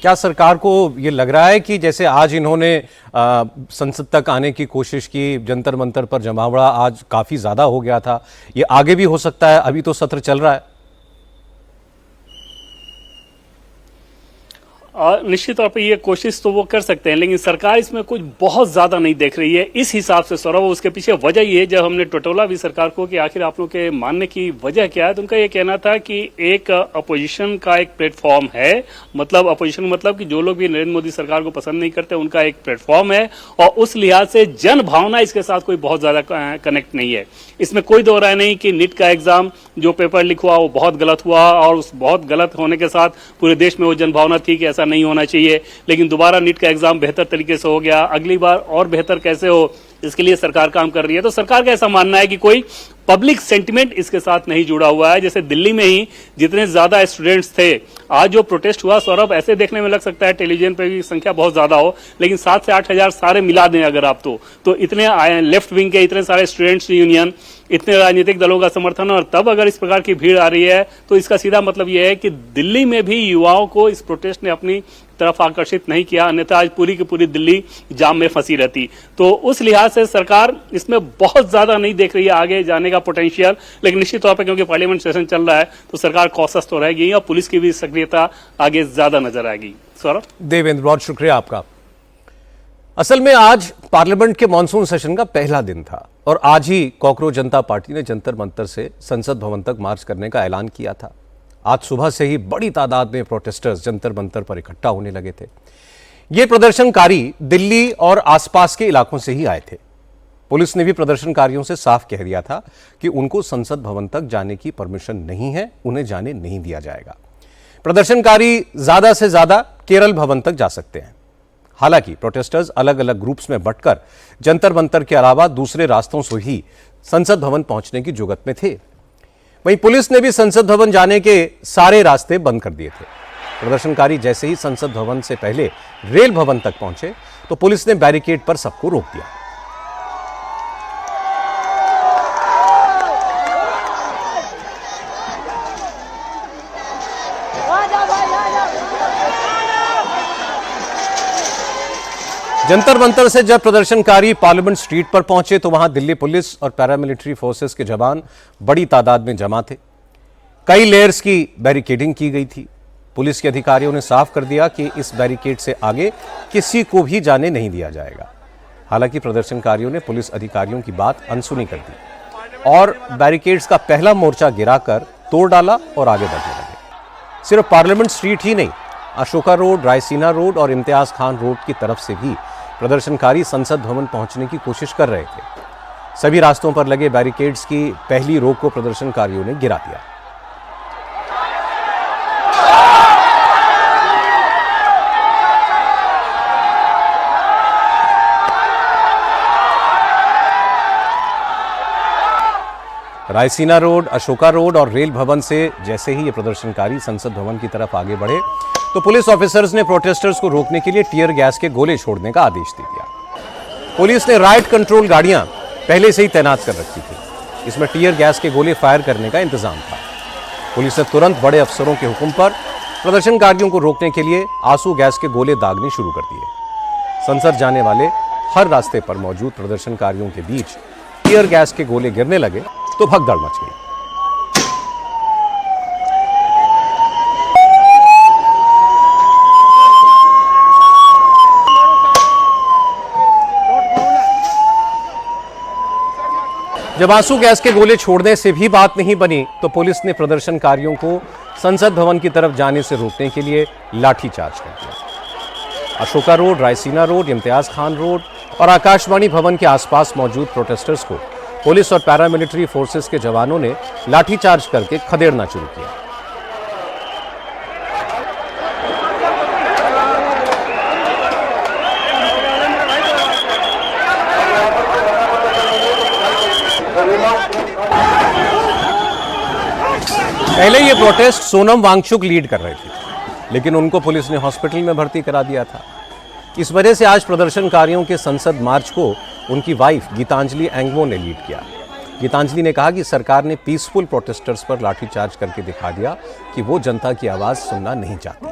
क्या सरकार को ये लग रहा है कि जैसे आज इन्होंने संसद तक आने की कोशिश की, जंतर मंतर पर जमावड़ा आज काफी ज्यादा हो गया था, ये आगे भी हो सकता है? अभी तो सत्र चल रहा है। निश्चित तौर पे ये कोशिश तो वो कर सकते हैं, लेकिन सरकार इसमें कुछ बहुत ज्यादा नहीं देख रही है इस हिसाब से। सौरभ, उसके पीछे वजह ये है, जब हमने टटोला भी सरकार को कि आखिर आप लोग के मानने की वजह क्या है, तो उनका ये कहना था कि एक अपोजिशन का एक प्लेटफॉर्म है, मतलब अपोजिशन मतलब कि जो लोग भी नरेंद्र मोदी सरकार को पसंद नहीं करते उनका एक प्लेटफॉर्म है, और उस लिहाज से जन भावना इसके साथ कोई बहुत ज्यादा कनेक्ट नहीं है। इसमें कोई दो राय नहीं कि नीट का एग्जाम जो पेपर लीक हुआ वो बहुत गलत हुआ, और उस बहुत गलत होने के साथ पूरे देश में वो जन भावना थी कि ऐसा नहीं होना चाहिए, लेकिन दोबारा नीट का एग्जाम बेहतर तरीके से हो गया। अगली बार और बेहतर कैसे हो, इसके लिए सरकार काम कर रही है। तो सरकार का ऐसा मानना है कि कोई पब्लिक सेंटिमेंट इसके साथ नहीं जुड़ा हुआ है। जैसे दिल्ली में ही जितने ज्यादा स्टूडेंट्स थे, आज जो प्रोटेस्ट हुआ सौरभ, ऐसे देखने में लग सकता है टेलीविजन पे भी संख्या बहुत ज्यादा हो, लेकिन 7 से 8 हजार सारे मिला दें अगर आप तो इतने लेफ्ट विंग के इतने सारे स्टूडेंट्स यूनियन, इतने राजनीतिक दलों का समर्थन, और तब अगर इस प्रकार की भीड़ आ रही है तो इसका सीधा मतलब यह है कि दिल्ली में भी युवाओं को इस प्रोटेस्ट ने अपनी तरफ आकर्षित नहीं किया, अन्यथा आज पूरी की पूरी दिल्ली जाम में फंसी रहती। तो उस लिहाज से सरकार इसमें बहुत ज्यादा नहीं देख रही है आगे जाने का पोटेंशियल, लेकिन निश्चित तौर पर क्योंकि पार्लियामेंट सेशन चल रहा है तो सरकार कॉशस तो रहेगी और पुलिस की भी सक्रियता आगे ज्यादा नजर आएगी। सौरभ, देवेंद्र, बहुत शुक्रिया आपका। असल में आज पार्लियामेंट के मॉनसून सेशन का पहला दिन था और आज ही कॉकरोच जनता पार्टी ने जंतर मंतर से संसद भवन तक मार्च करने का ऐलान किया था। आज सुबह से ही बड़ी तादाद में प्रोटेस्टर्स जंतर मंतर पर इकट्ठा होने लगे थे। ये प्रदर्शनकारी दिल्ली और आसपास के इलाकों से ही आए थे। पुलिस ने भी प्रदर्शनकारियों से साफ कह दिया था कि उनको संसद भवन तक जाने की परमिशन नहीं है, उन्हें जाने नहीं दिया जाएगा। प्रदर्शनकारी ज्यादा से ज्यादा केरल भवन तक जा सकते हैं। हालांकि प्रोटेस्टर्स अलग अलग ग्रुप्स में बंटकर जंतर मंतर के अलावा दूसरे रास्तों से ही संसद भवन पहुंचने की जुगत में थे। वहीं पुलिस ने भी संसद भवन जाने के सारे रास्ते बंद कर दिए थे। प्रदर्शनकारी जैसे ही संसद भवन से पहले रेल भवन तक पहुंचे तो पुलिस ने बैरिकेड पर सबको रोक दिया। जंतर मंतर से जब प्रदर्शनकारी पार्लियामेंट स्ट्रीट पर पहुंचे तो वहां दिल्ली पुलिस और पैरामिलिट्री फोर्सेस के जवान बड़ी तादाद में जमा थे। कई लेयर्स की बैरिकेडिंग की गई थी। पुलिस के अधिकारियों ने साफ कर दिया कि इस बैरिकेड से आगे किसी को भी जाने नहीं दिया जाएगा। हालांकि प्रदर्शनकारियों ने पुलिस अधिकारियों की बात अनसुनी कर दी और बैरिकेड्स का पहला मोर्चा गिराकर तोड़ डाला और आगे बढ़ने लगे। सिर्फ पार्लियामेंट स्ट्रीट ही नहीं, अशोका रोड, रायसीना रोड और इम्तियाज खान रोड की तरफ से भी प्रदर्शनकारी संसद भवन पहुंचने की कोशिश कर रहे थे। सभी रास्तों पर लगे बैरिकेड्स की पहली रो को प्रदर्शनकारियों ने गिरा दिया। रायसीना रोड, अशोका रोड और रेल भवन से जैसे ही ये प्रदर्शनकारी संसद भवन की तरफ आगे बढ़े तो पुलिस ऑफिसर्स ने प्रोटेस्टर्स को रोकने के लिए टीयर गैस के गोले छोड़ने का आदेश दे दिया। पुलिस ने राइट कंट्रोल गाड़ियां पहले से ही तैनात कर रखी थी। इसमें टीयर गैस के गोले फायर करने का इंतजाम था। पुलिस ने तुरंत बड़े अफसरों के हुक्म पर प्रदर्शनकारियों को रोकने के लिए आंसू गैस के गोले दागने शुरू कर दिए। संसद जाने वाले हर रास्ते पर मौजूद प्रदर्शनकारियों के बीच टीयर गैस के गोले गिरने लगे तो भगदड़ मच गई। जब आंसू गैस के गोले छोड़ने से भी बात नहीं बनी तो पुलिस ने प्रदर्शनकारियों को संसद भवन की तरफ जाने से रोकने के लिए लाठीचार्ज कर दिया। Ashoka road, Raisina road, Imtiaz Khan road और आकाशवाणी भवन के आसपास मौजूद प्रोटेस्टर्स को पुलिस और पैरामिलिट्री फोर्सेस के जवानों ने लाठीचार्ज करके खदेड़ना शुरू किया। पहले ये प्रोटेस्ट सोनम वांगचुक लीड कर रहे थे, लेकिन उनको पुलिस ने हॉस्पिटल में भर्ती करा दिया था। इस वजह से आज प्रदर्शनकारियों के संसद मार्च को उनकी वाइफ गीतांजलि एंगमो ने लीड किया। गीतांजलि ने कहा कि सरकार ने पीसफुल प्रोटेस्टर्स पर लाठीचार्ज करके दिखा दिया कि वो जनता की आवाज सुनना नहीं चाहती।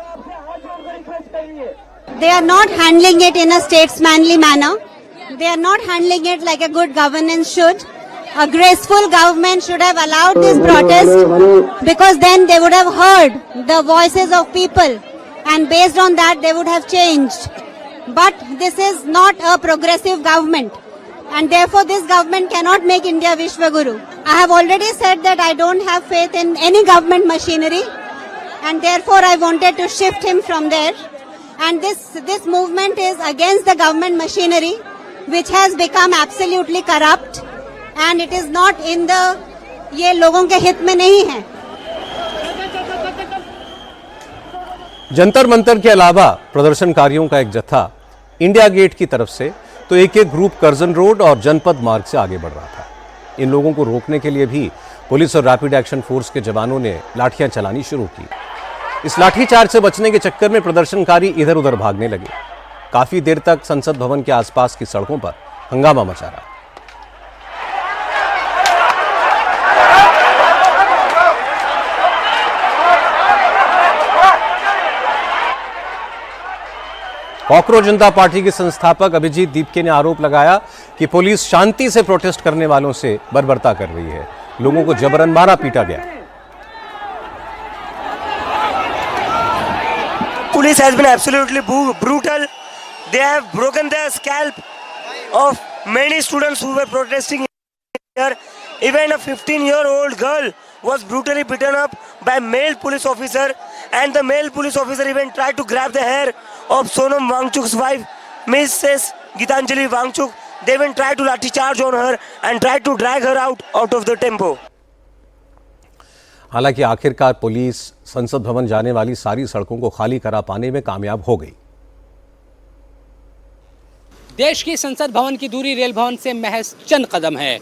They are not handling it in a statesmanly manner. They are not handling it like a good governance should. A graceful government should have allowed this protest because then they would have heard the voices of people and based on that they would have changed. But this is not a progressive government and therefore this government cannot make India Vishwaguru. I have already said that I don't have faith in any government machinery and therefore I wanted to shift him from there. And this movement is against the government machinery which has become absolutely corrupt. And it is not in the ये लोगों के हित में नहीं है। जंतर मंतर के अलावा प्रदर्शनकारियों का एक जत्था इंडिया गेट की तरफ से तो एक ग्रुप कर्जन रोड और जनपद मार्ग से आगे बढ़ रहा था। इन लोगों को रोकने के लिए भी पुलिस और रैपिड एक्शन फोर्स के जवानों ने लाठियां चलानी शुरू की। इस लाठीचार्ज से बचने के चक्कर में प्रदर्शनकारी इधर उधर भागने लगे। काफी देर तक संसद भवन के आसपास की सड़कों पर हंगामा मचा रहा। कॉकरोच जनता पार्टी के संस्थापक अभिजीत दीपके ने आरोप लगाया कि पुलिस शांति से प्रोटेस्ट करने वालों से बर्बरता कर रही है। लोगों को जबरन मारा पीटा गया। Police has been absolutely brutal. They have broken the scalp of many students who were protesting here. Even a 15-year-old girl was brutally beaten up by male police officer, and the male police officer even tried to grab the hair of Sonam Wangchuk's wife, Mrs. Gitanjali Wangchuk. They even tried to lathi charge on her and tried to drag her out of the tempo. हालांकि आखिरकार पुलिस संसद भवन जाने वाली सारी सड़कों को खाली करा पाने में कामयाब हो गई। देश की संसद भवन की दूरी रेल भवन से महज चंद कदम है।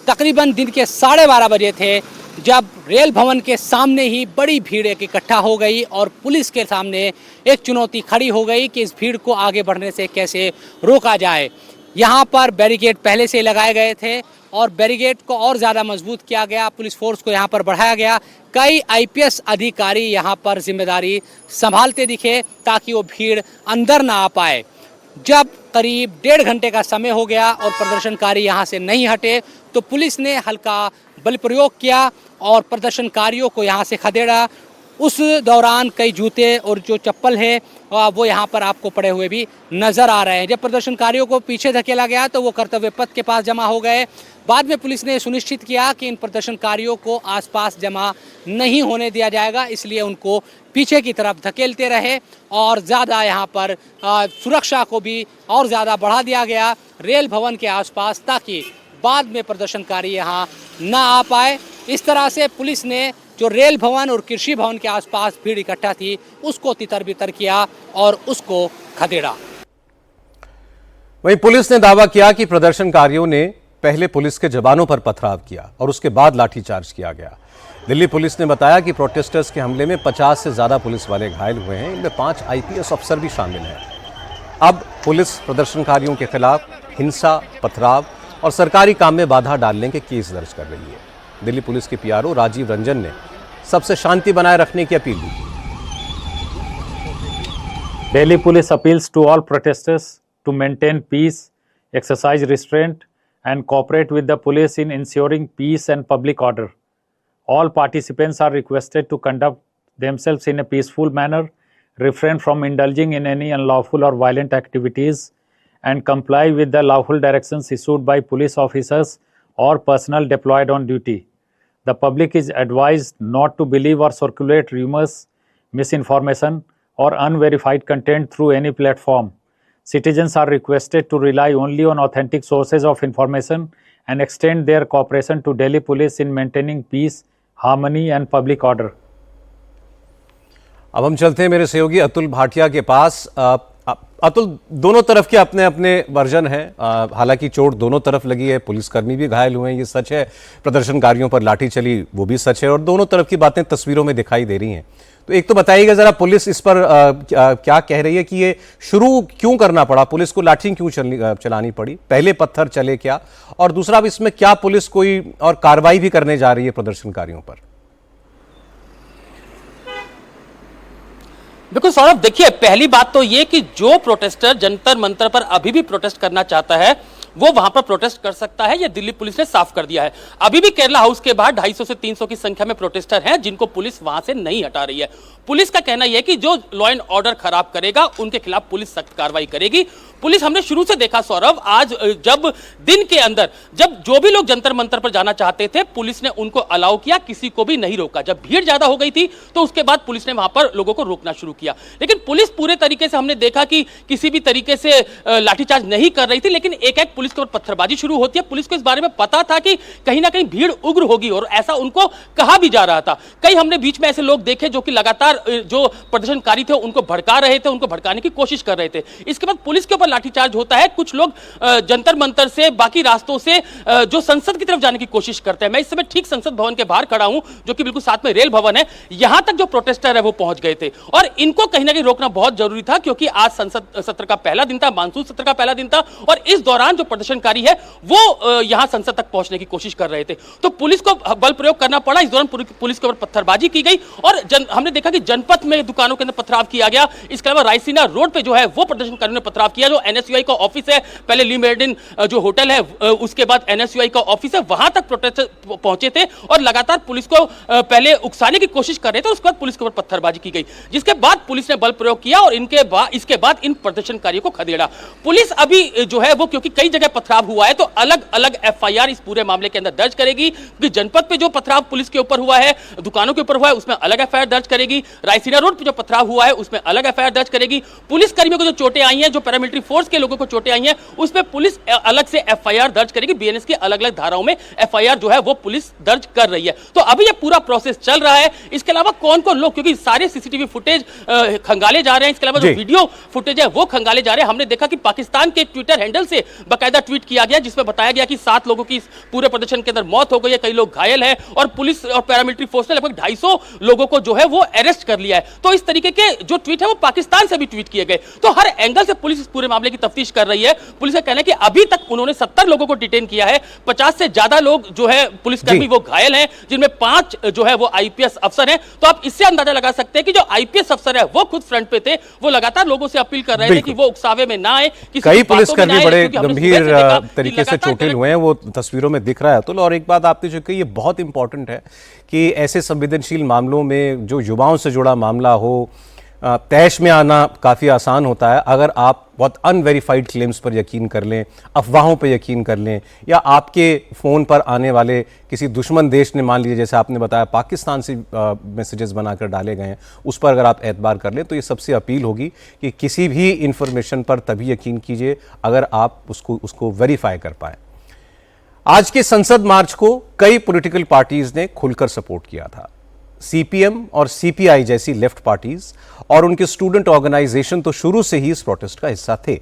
तकरीबन दिन के 12:30 बजे थे जब रेल भवन के सामने ही बड़ी भीड़ इकट्ठा हो गई और पुलिस के सामने एक चुनौती खड़ी हो गई कि इस भीड़ को आगे बढ़ने से कैसे रोका जाए। यहाँ पर बैरिकेड पहले से लगाए गए थे और बैरिकेड को और ज़्यादा मजबूत किया गया। पुलिस फोर्स को यहाँ पर बढ़ाया गया। कई आईपीएस अधिकारी यहाँ पर जिम्मेदारी संभालते दिखे ताकि वो भीड़ अंदर ना आ पाए। जब करीब 1.5 घंटे का समय हो गया और प्रदर्शनकारी यहाँ से नहीं हटे तो पुलिस ने हल्का बल प्रयोग किया और प्रदर्शनकारियों को यहाँ से खदेड़ा। उस दौरान कई जूते और जो चप्पल है वो यहाँ पर आपको पड़े हुए भी नज़र आ रहे हैं। जब प्रदर्शनकारियों को पीछे धकेला गया तो वो कर्तव्य पथ के पास जमा हो गए। बाद में पुलिस ने सुनिश्चित किया कि इन प्रदर्शनकारियों को आसपास जमा नहीं होने दिया जाएगा, इसलिए उनको पीछे की तरफ धकेलते रहे और ज़्यादा यहाँ पर सुरक्षा को भी और ज़्यादा बढ़ा दिया गया रेल भवन के आसपास, ताकि बाद में प्रदर्शनकारी यहाँ ना आ पाए। इस तरह से पुलिस ने जो रेल भवन और कृषि भवन के आसपास भीड़ इकट्ठा थी उसको तितर बितर किया और उसको खदेड़ा। वहीं पुलिस ने दावा किया कि प्रदर्शनकारियों ने पहले पुलिस के जवानों पर पथराव किया और उसके बाद लाठीचार्ज किया गया। दिल्ली पुलिस ने बताया कि प्रोटेस्टर्स के हमले में 50 से ज्यादा पुलिस वाले घायल हुए हैं। इनमें 5 आईपीएस अफसर भी शामिल हैं। अब पुलिस प्रदर्शनकारियों के खिलाफ हिंसा, पथराव और सरकारी काम में बाधा डालने के केस दर्ज कर रही है। दिल्ली पुलिस के पीआरओ राजीव रंजन ने सबसे शांति बनाए रखने की अपील की। Delhi police appeals to all protesters to maintain peace, exercise restraint and cooperate with the police in ensuring peace and public order. All participants are requested to conduct themselves in a peaceful manner, refrain from indulging in any unlawful or violent activities, and comply with the lawful directions issued by police officers or personnel deployed on duty. The public is advised not to believe or circulate rumors, misinformation, or unverified content through any platform. Citizens are requested to rely only on authentic sources of information and extend their cooperation to Delhi Police in maintaining peace, harmony, and public order. अब हम चलते हैं मेरे सहयोगी अतुल भाटिया के पास। अतुल, दोनों तरफ के अपने अपने वर्जन हैं। हालांकि चोट दोनों तरफ लगी है, पुलिसकर्मी भी घायल हुए हैं, ये सच है। प्रदर्शनकारियों पर लाठी चली, वो भी सच है। और दोनों तरफ की बातें तस्वीरों में दिखाई दे रही हैं। तो एक तो बताइएगा जरा, पुलिस इस पर क्या कह रही है कि ये शुरू क्यों करना पड़ा, पुलिस को लाठी क्यों चलानी पड़ी, पहले पत्थर चले क्या, और दूसरा अब इसमें क्या पुलिस कोई और कार्रवाई भी करने जा रही है प्रदर्शनकारियों पर? बिल्कुल सौरभ, देखिए पहली बात तो ये कि जो प्रोटेस्टर जंतर मंतर पर अभी भी प्रोटेस्ट करना चाहता है वो वहां पर प्रोटेस्ट कर सकता है, ये दिल्ली पुलिस ने साफ कर दिया है। अभी भी केरला हाउस के बाहर 250 से 300 की संख्या में प्रोटेस्टर हैं जिनको पुलिस वहां से नहीं हटा रही है। पुलिस का कहना यह है कि जो लॉ एंड ऑर्डर खराब करेगा उनके खिलाफ पुलिस सख्त कार्रवाई करेगी। पुलिस, हमने शुरू से देखा सौरभ, आज जब दिन के अंदर जब जो भी लोग जंतर मंतर पर जाना चाहते थे पुलिस ने उनको अलाउ किया, किसी को भी नहीं रोका। जब भीड़ ज्यादा हो गई थी तो उसके बाद पुलिस ने वहां पर लोगों को रोकना शुरू किया। लेकिन पुलिस पूरे तरीके से, हमने देखा कि किसी भी तरीके से लाठीचार्ज नहीं कर रही थी, लेकिन एक एक पुलिस के ऊपर पत्थरबाजी शुरू होती है। पुलिस को इस बारे में पता था कि कहीं ना कहीं भीड़ उग्र होगी और ऐसा उनको कहा भी जा रहा था। कई हमने बीच में ऐसे लोग देखे जो कि लगातार जो प्रदर्शनकारी थे उनको भड़का रहे थे, उनको भड़काने की कोशिश कर रहे थे। इसके बाद पुलिस के ऊपर लाठीचार्ज होता है। कुछ लोग जंतर मंतर से, बाकी रास्तों से जो संसद की तरफ जाने की कोशिश करते हैं। मैं इस समय ठीक संसद भवन के बाहर खड़ा हूं, जो कि बिल्कुल साथ में रेल भवन है। यहां तक जो प्रोटेस्टर है वो पहुंच गए थे और इनको कहीं ना कहीं रोकना बहुत जरूरी था, क्योंकि आज संसद सत्र का पहला दिन था, मानसून सत्र का पहला दिन था, और इस दौरान जो प्रदर्शनकारी है वो यहां संसद तक पहुंचने की कोशिश कर रहे थे। तो पुलिस को बल प्रयोग करना पड़ा। इस दौरान पुलिस के ऊपर पत्थरबाजी की गई और हमने देखा कि जनपथ में दुकानों के अंदर पथराव किया गया। इसके अलावा रायसीना रोड पे जो है वो प्रदर्शनकारियों ने पथराव किया। जो एनएसयूआई का ऑफिस है, पहले ली मेरिडियन जो होटल है, उसके बाद एनएसयूआई का ऑफिस है, वहां तक प्रोटेस्टर पहुंचे थे और लगातार पुलिस को पहले उकसाने की कोशिश कर रहे थे। उसके बाद पुलिस के ऊपर पत्थरबाजी की गई, जिसके बाद पुलिस ने बल प्रयोग किया और इसके बाद इन प्रदर्शनकारियों को खदेड़ा। पुलिस अभी जो है वो, क्योंकि कई जगह पथराव हुआ है, तो अलग अलग एफआईआर इस पूरे मामले के अंदर दर्ज करेगी। क्योंकि जनपद पे जो पथराव पुलिस के ऊपर हुआ है, दुकानों के ऊपर हुआ है, उसमें अलग एफआईआर दर्ज करेगी। रायसीना रोड पे जो पथराव हुआ है उसमें अलग एफआईआर दर्ज करेगी। पुलिस कर्मियों को जो चोटें आई हैं, जो पैरामिलिट्री फोर्स के लोगों को चोटें आई हैं, उसमें पुलिस अलग से एफआईआर दर्ज करेगी। बीएनएस की अलग अलग धाराओं में एफआईआर जो है वो पुलिस दर्ज कर रही है। तो अभी ये पूरा प्रोसेस चल रहा है। इसके अलावा कौन कौन लोग, क्योंकि सारे सीसीटीवी फुटेज खंगाले जा रहे हैं, इसके अलावा जो वीडियो फुटेज है वो खंगाले जा रहे हैं। हमने देखा कि पाकिस्तान के ट्विटर हैंडल से बाकायदा ट्वीट किया गया जिसमें बताया गया कि 7 लोगों की पूरे प्रदर्शन के अंदर मौत हो गई है, कई लोग घायल हैं और पुलिस और पैरामिलिट्री फोर्स ने लगभग 250 लोगों को जो है वो अरेस्ट कर लिया है। तो इस तरीके के जो ट्वीट है वो पाकिस्तान से भी ट्वीट किए गए। तो हर एंगल से पुलिस इस पूरे मामले की तफ्तीश कर रही है। पुलिस का कहना है कि अभी तक उन्होंने 70 लोगों को डिटेन किया है। 50 से ज्यादा लोग जो है पुलिसकर्मी वो घायल हैं, जिनमें 5 जो है वो आईपीएस अफसर हैं। तो आप इससे अंदाजा लगा सकते हैं कि जो आईपीएस अफसर है वो खुद फ्रंट पे थे, वो लगातार लोगों से अपील कर रहे थे कि वो उकसावे में ना आए। कई पुलिसकर्मी बड़े गंभीर तरीके से चोटिल हुए हैं, वो तस्वीरों में दिख रहा है। अतुल, और एक बात आपने जो कही ये बहुत इंपॉर्टेंट है कि ऐसे संवेदनशील मामलों में जो युवाओं से जुड़ा मामला हो, तैश में आना काफ़ी आसान होता है अगर आप बहुत अनवेरिफाइड क्लेम्स पर यकीन कर लें, अफवाहों पर यकीन कर लें, या आपके फ़ोन पर आने वाले किसी दुश्मन देश ने, मान लीजिए जैसे आपने बताया पाकिस्तान से मैसेजेस बनाकर डाले गए हैं, उस पर अगर आप एतबार कर लें। तो ये सबसे अपील होगी कि किसी भी इंफॉर्मेशन पर तभी यकीन कीजिए अगर आप उसको वेरीफाई कर पाएँ। आज के संसद मार्च को कई पॉलिटिकल पार्टीज ने खुलकर सपोर्ट किया था। सीपीएम और सीपीआई जैसी लेफ्ट पार्टीज और उनके स्टूडेंट ऑर्गेनाइजेशन तो शुरू से ही इस प्रोटेस्ट का हिस्सा थे।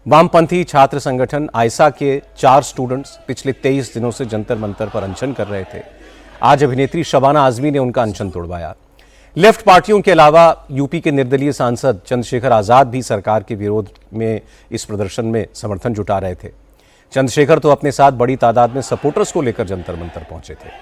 वामपंथी छात्र संगठन आयसा के 4 स्टूडेंट्स पिछले 23 दिनों से जंतर मंतर पर अनशन कर रहे थे। आज अभिनेत्री शबाना आजमी ने उनका अनशन तोड़वाया। लेफ्ट पार्टियों के अलावा यूपी के निर्दलीय सांसद चंद्रशेखर आजाद भी सरकार के विरोध में इस प्रदर्शन में समर्थन जुटा रहे थे। चंद्रशेखर तो अपने साथ बड़ी तादाद में सपोर्टर्स को लेकर जंतर मंतर पहुंचे थे।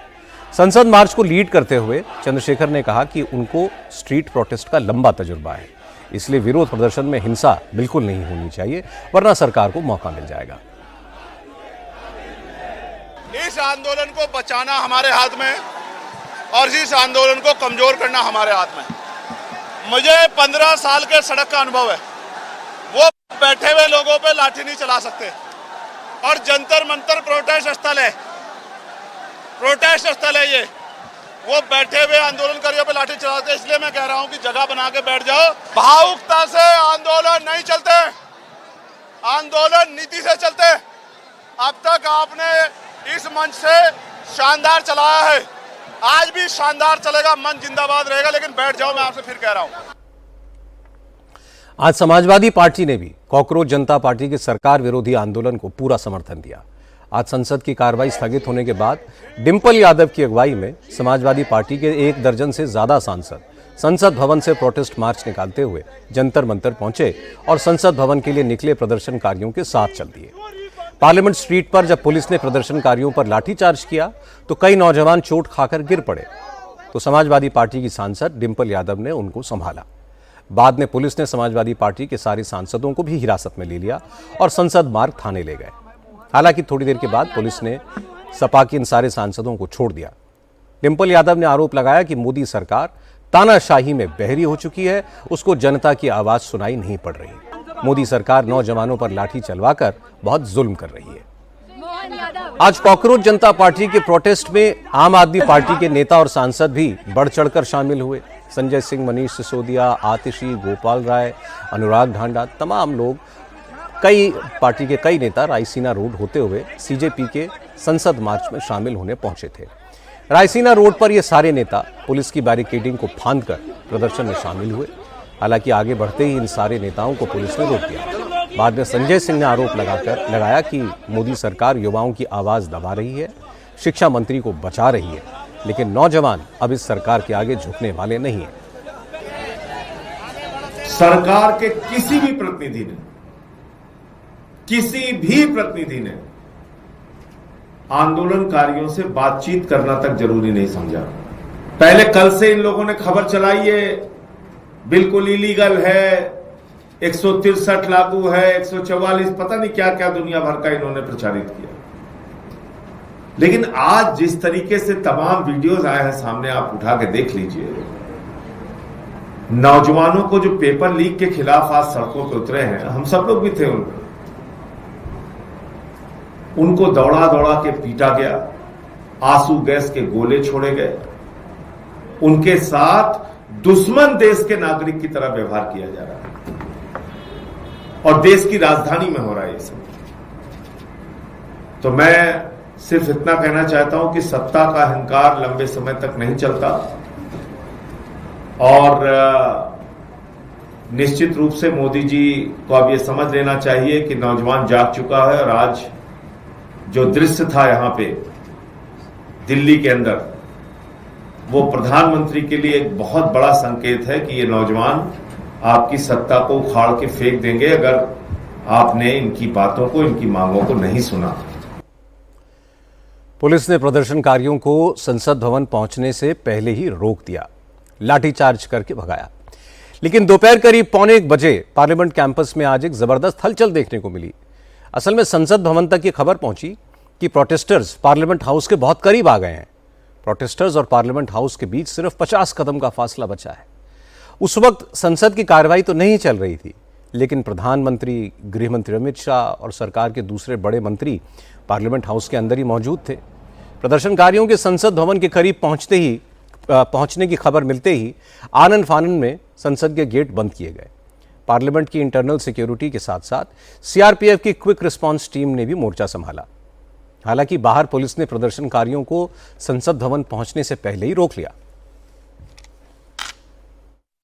संसद मार्च को लीड करते हुए चंद्रशेखर ने कहा कि उनको स्ट्रीट प्रोटेस्ट का लंबा तजुर्बा है, इसलिए विरोध प्रदर्शन में हिंसा बिल्कुल नहीं होनी चाहिए, वरना सरकार को मौका मिल जाएगा। इस आंदोलन को बचाना हमारे हाथ में और इस आंदोलन को कमजोर करना हमारे हाथ में। मुझे 15 साल के सड़क का अनुभव है। वो बैठे हुए लोगों पे लाठी नहीं चला सकते और जंतर मंतर प्रोटेस्ट स्थल है। प्रोटेस्ट स्थल है ये, वो बैठे हुए आंदोलनकारियों पे लाठी चलाते हैं। इसलिए मैं कह रहा हूं कि जगह बना के बैठ जाओ। भावुकता से आंदोलन नहीं चलते, आंदोलन नीति से चलते। अब तक आपने इस मंच से शानदार चलाया है, आज भी शानदार चलेगा, मन जिंदाबाद रहेगा। लेकिन बैठ जाओ, मैं आपसे फिर कह रहा हूं। आज समाजवादी पार्टी ने भी कॉकरोच जनता पार्टी के सरकार विरोधी आंदोलन को पूरा समर्थन दिया। आज संसद की कार्रवाई स्थगित होने के बाद डिंपल यादव की अगुवाई में समाजवादी पार्टी के 1 दर्जन से ज्यादा सांसद संसद भवन से प्रोटेस्ट मार्च निकालते हुए जंतर मंतर पहुंचे और संसद भवन के लिए निकले प्रदर्शनकारियों के साथ चल दिए। पार्लियामेंट स्ट्रीट पर जब पुलिस ने प्रदर्शनकारियों पर लाठीचार्ज किया तो कई नौजवान चोट खाकर गिर पड़े, तो समाजवादी पार्टी की सांसद डिंपल यादव ने उनको संभाला। बाद में पुलिस ने समाजवादी पार्टी के सारे सांसदों को भी हिरासत में ले लिया और संसद मार्ग थाने ले गए। हालांकि थोड़ी देर के बाद पुलिस ने सपा के इन सारे सांसदों को छोड़ दिया। डिंपल यादव ने आरोप लगाया कि मोदी सरकार तानाशाही में बहरी हो चुकी है, उसको जनता की आवाज सुनाई नहीं पड़ रही। मोदी सरकार नौजवानों पर लाठी चलवाकर बहुत जुल्म कर रही है। आज कॉकरोच जनता पार्टी के प्रोटेस्ट में आम आदमी पार्टी के नेता और सांसद भी बढ़ चढ़कर शामिल हुए। संजय सिंह, मनीष सिसोदिया, आतिशी, गोपाल राय, अनुराग ढांडा, तमाम लोग, कई पार्टी के कई नेता रायसीना रोड होते हुए सीजेपी के संसद मार्च में शामिल होने पहुंचे थे। रायसीना रोड पर ये सारे नेता पुलिस की बैरिकेडिंग को फांदकर प्रदर्शन में शामिल हुए। हालांकि आगे बढ़ते ही इन सारे नेताओं को पुलिस ने रोक दिया। बाद में संजय सिंह ने आरोप लगाया कि मोदी सरकार युवाओं की आवाज दबा रही है, शिक्षा मंत्री को बचा रही है, लेकिन नौजवान अब इस सरकार के आगे झुकने वाले नहीं है। सरकार के किसी भी प्रतिनिधि ने आंदोलनकारियों से बातचीत करना तक जरूरी नहीं समझा। पहले कल से इन लोगों ने खबर चलाई है बिल्कुल इलीगल है, 163 लागू है, 144, पता नहीं क्या क्या दुनिया भर का इन्होंने प्रचारित किया। लेकिन आज जिस तरीके से तमाम वीडियोस आए हैं सामने, आप उठा के देख लीजिए। नौजवानों को जो पेपर लीक के खिलाफ आज सड़कों पे उतरे हैं, हम सब लोग भी थे उनको दौड़ा दौड़ा के पीटा गया, आंसू गैस के गोले छोड़े गए, उनके साथ दुश्मन देश के नागरिक की तरह व्यवहार किया जा रहा है और देश की राजधानी में हो रहा है ये सब। तो मैं सिर्फ इतना कहना चाहता हूं कि सत्ता का अहंकार लंबे समय तक नहीं चलता और निश्चित रूप से मोदी जी को अब ये समझ लेना चाहिए कि नौजवान जाग चुका है और आज जो दृश्य था यहां पे दिल्ली के अंदर, वो प्रधानमंत्री के लिए एक बहुत बड़ा संकेत है कि ये नौजवान आपकी सत्ता को उखाड़ के फेंक देंगे अगर आपने इनकी बातों को, इनकी मांगों को नहीं सुना। पुलिस ने प्रदर्शनकारियों को संसद भवन पहुंचने से पहले ही रोक दिया, लाठीचार्ज करके भगाया। लेकिन दोपहर करीब 1:15 बजे पार्लियामेंट कैंपस में आज एक जबरदस्त हलचल देखने को मिली। असल में संसद भवन तक ये खबर पहुंची कि प्रोटेस्टर्स पार्लियामेंट हाउस के बहुत करीब आ गए हैं। प्रोटेस्टर्स और पार्लियामेंट हाउस के बीच सिर्फ 50 कदम का फासला बचा है। उस वक्त संसद की कार्रवाई तो नहीं चल रही थी, लेकिन प्रधानमंत्री, गृह मंत्री अमित शाह और सरकार के दूसरे बड़े मंत्री पार्लियामेंट हाउस के अंदर ही मौजूद थे। प्रदर्शनकारियों के संसद भवन के करीब पहुंचने की खबर मिलते ही आनन फानन में संसद के गेट बंद किए गए। पार्लियामेंट की इंटरनल सिक्योरिटी के साथ साथ सीआरपीएफ की क्विक रिस्पांस टीम ने भी मोर्चा संभाला। हालांकि बाहर पुलिस ने प्रदर्शनकारियों को संसद भवन पहुंचने से पहले ही रोक लिया।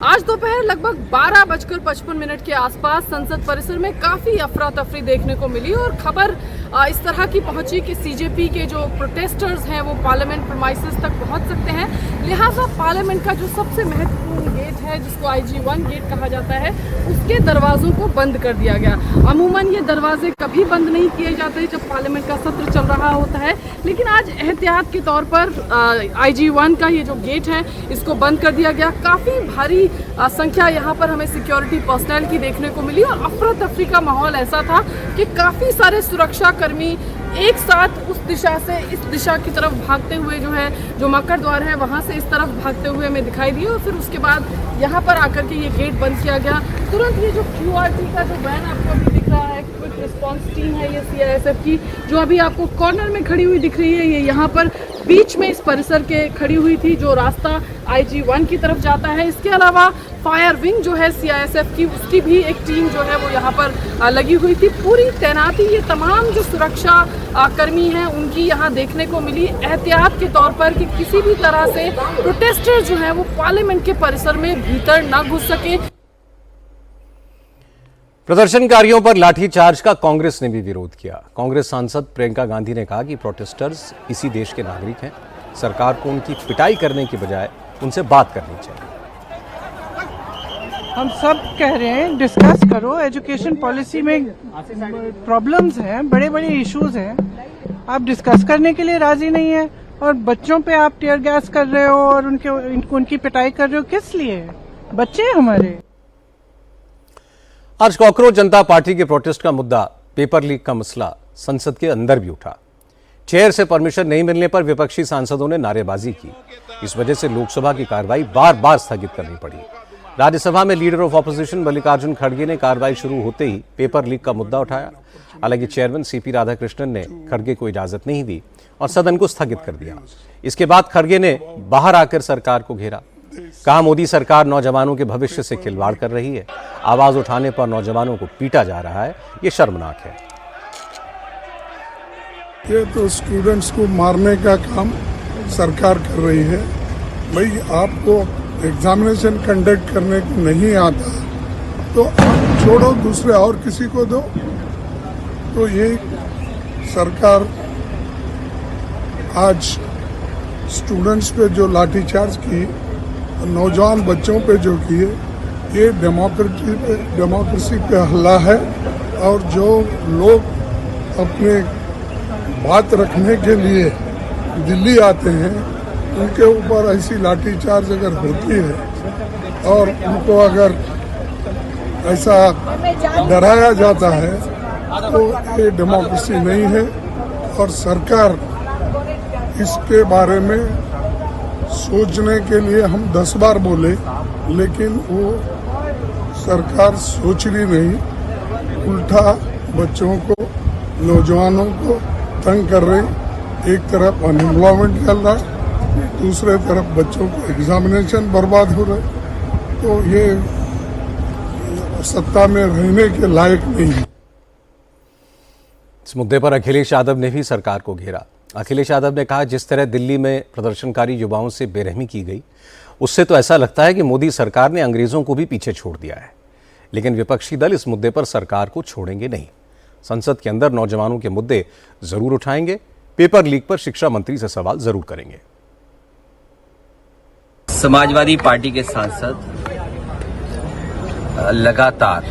आज दोपहर लगभग 12:55 के आसपास संसद परिसर में काफी अफरा तफरी देखने को मिली और खबर इस तरह की पहुंची कि सीजेपी के जो प्रोटेस्टर्स हैं वो पार्लियामेंट प्रीमाइसेस तक पहुंच सकते हैं। लिहाजा पार्लियामेंट का जो सबसे महत्वपूर्ण गेट है, जिसको IG-1 गेट कहा जाता है, उसके दरवाजों को बंद कर दिया गया। अमूमन ये दरवाजे कभी बंद नहीं किए जाते जब पार्लियामेंट का सत्र चल रहा होता है, लेकिन आज एहतियात के तौर पर IG-1 का ये जो गेट है इसको बंद कर दिया गया। काफी भारी संख्या यहाँ पर हमें सिक्योरिटी पर्सनल की देखने को मिली और अफरा तफरी का माहौल ऐसा था कि काफी सारे सुरक्षा कर्मी एक साथ उस दिशा से इस दिशा की तरफ भागते हुए जो मकर द्वार है वहां से इस तरफ भागते हुए हमें दिखाई दिए और फिर उसके बाद यहाँ पर आकर के ये गेट बंद किया गया। तुरंत ये जो QRT का जो वैन आपको अभी दिख रहा है, क्विक रिस्पांस टीम है ये CRSF की, जो अभी आपको कॉर्नर में खड़ी हुई दिख रही है, ये यहाँ पर बीच में इस परिसर के खड़ी हुई थी, जो रास्ता IG-1 की तरफ जाता है। इसके अलावा फायर विंग जो है CISF की, उसकी भी एक टीम जो है वो यहाँ पर लगी हुई थी। पूरी तैनाती ये तमाम जो सुरक्षा कर्मी हैं उनकी यहाँ देखने को मिली, एहतियात के तौर पर कि किसी भी तरह से प्रोटेस्टर जो है वो पार्लियामेंट के परिसर में भीतर न घुस सके। प्रदर्शनकारियों पर लाठीचार्ज का कांग्रेस ने भी विरोध किया। कांग्रेस सांसद प्रियंका गांधी ने कहा कि प्रोटेस्टर्स इसी देश के नागरिक हैं, सरकार को उनकी पिटाई करने की बजाय उनसे बात करनी चाहिए। हम सब कह रहे हैं डिस्कस करो, एजुकेशन पॉलिसी में प्रॉब्लम्स हैं, बड़े बड़े इश्यूज हैं, आप डिस्कस करने के लिए राजी नहीं है और बच्चों पे आप टीयर गैस कर रहे हो और उनकी पिटाई कर रहे हो, किस लिए? बच्चे हैं हमारे। आज कॉकरोच जनता पार्टी के प्रोटेस्ट का मुद्दा पेपर लीक का मसला संसद के अंदर भी उठा। चेयर से परमिशन नहीं मिलने पर विपक्षी सांसदों ने नारेबाजी की। इस वजह से लोकसभा की कार्रवाई बार बार स्थगित करनी पड़ी। राज्यसभा में लीडर ऑफ ऑपोजिशन मल्लिकार्जुन खड़गे ने कार्रवाई शुरू होते ही पेपर लीक का मुद्दा उठाया। हालांकि चेयरमैन CP राधाकृष्णन ने खड़गे को इजाजत नहीं दी और सदन को स्थगित कर दिया। इसके बाद खड़गे ने बाहर आकर सरकार को घेरा, कहा मोदी सरकार नौजवानों के भविष्य से खिलवाड़ कर रही है, आवाज उठाने पर नौजवानों को पीटा जा रहा है, ये शर्मनाक है। ये तो स्टूडेंट्स को मारने का काम सरकार कर रही है। भाई आपको एग्जामिनेशन कंडक्ट करने को नहीं आता तो आप छोड़ो, दूसरे और किसी को दो। तो ये सरकार आज स्टूडेंट्स पे जो लाठीचार्ज की, नौजवान बच्चों पे जो किए, ये डेमोक्रेसी पे हमला है। और जो लोग अपने बात रखने के लिए दिल्ली आते हैं, उनके ऊपर ऐसी लाठीचार्ज अगर होती है और उनको अगर ऐसा डराया जाता है तो ये डेमोक्रेसी नहीं है। और सरकार इसके बारे में सोचने के लिए हम 10 बार बोले, लेकिन वो सरकार सोच रही नहीं, उल्टा बच्चों को, नौजवानों को तंग कर रही। एक तरफ अनएम्प्लॉयमेंट चल रहा है, दूसरे तरफ बच्चों को एग्जामिनेशन बर्बाद हो रहे। तो ये सत्ता में रहने के लायक नहीं है। इस मुद्दे पर अखिलेश यादव ने भी सरकार को घेरा। अखिलेश यादव ने कहा, जिस तरह दिल्ली में प्रदर्शनकारी युवाओं से बेरहमी की गई, उससे तो ऐसा लगता है कि मोदी सरकार ने अंग्रेजों को भी पीछे छोड़ दिया है। लेकिन विपक्षी दल इस मुद्दे पर सरकार को छोड़ेंगे नहीं। संसद के अंदर नौजवानों के मुद्दे जरूर उठाएंगे, पेपर लीक पर शिक्षा मंत्री से सवाल जरूर करेंगे। समाजवादी पार्टी के सांसद लगातार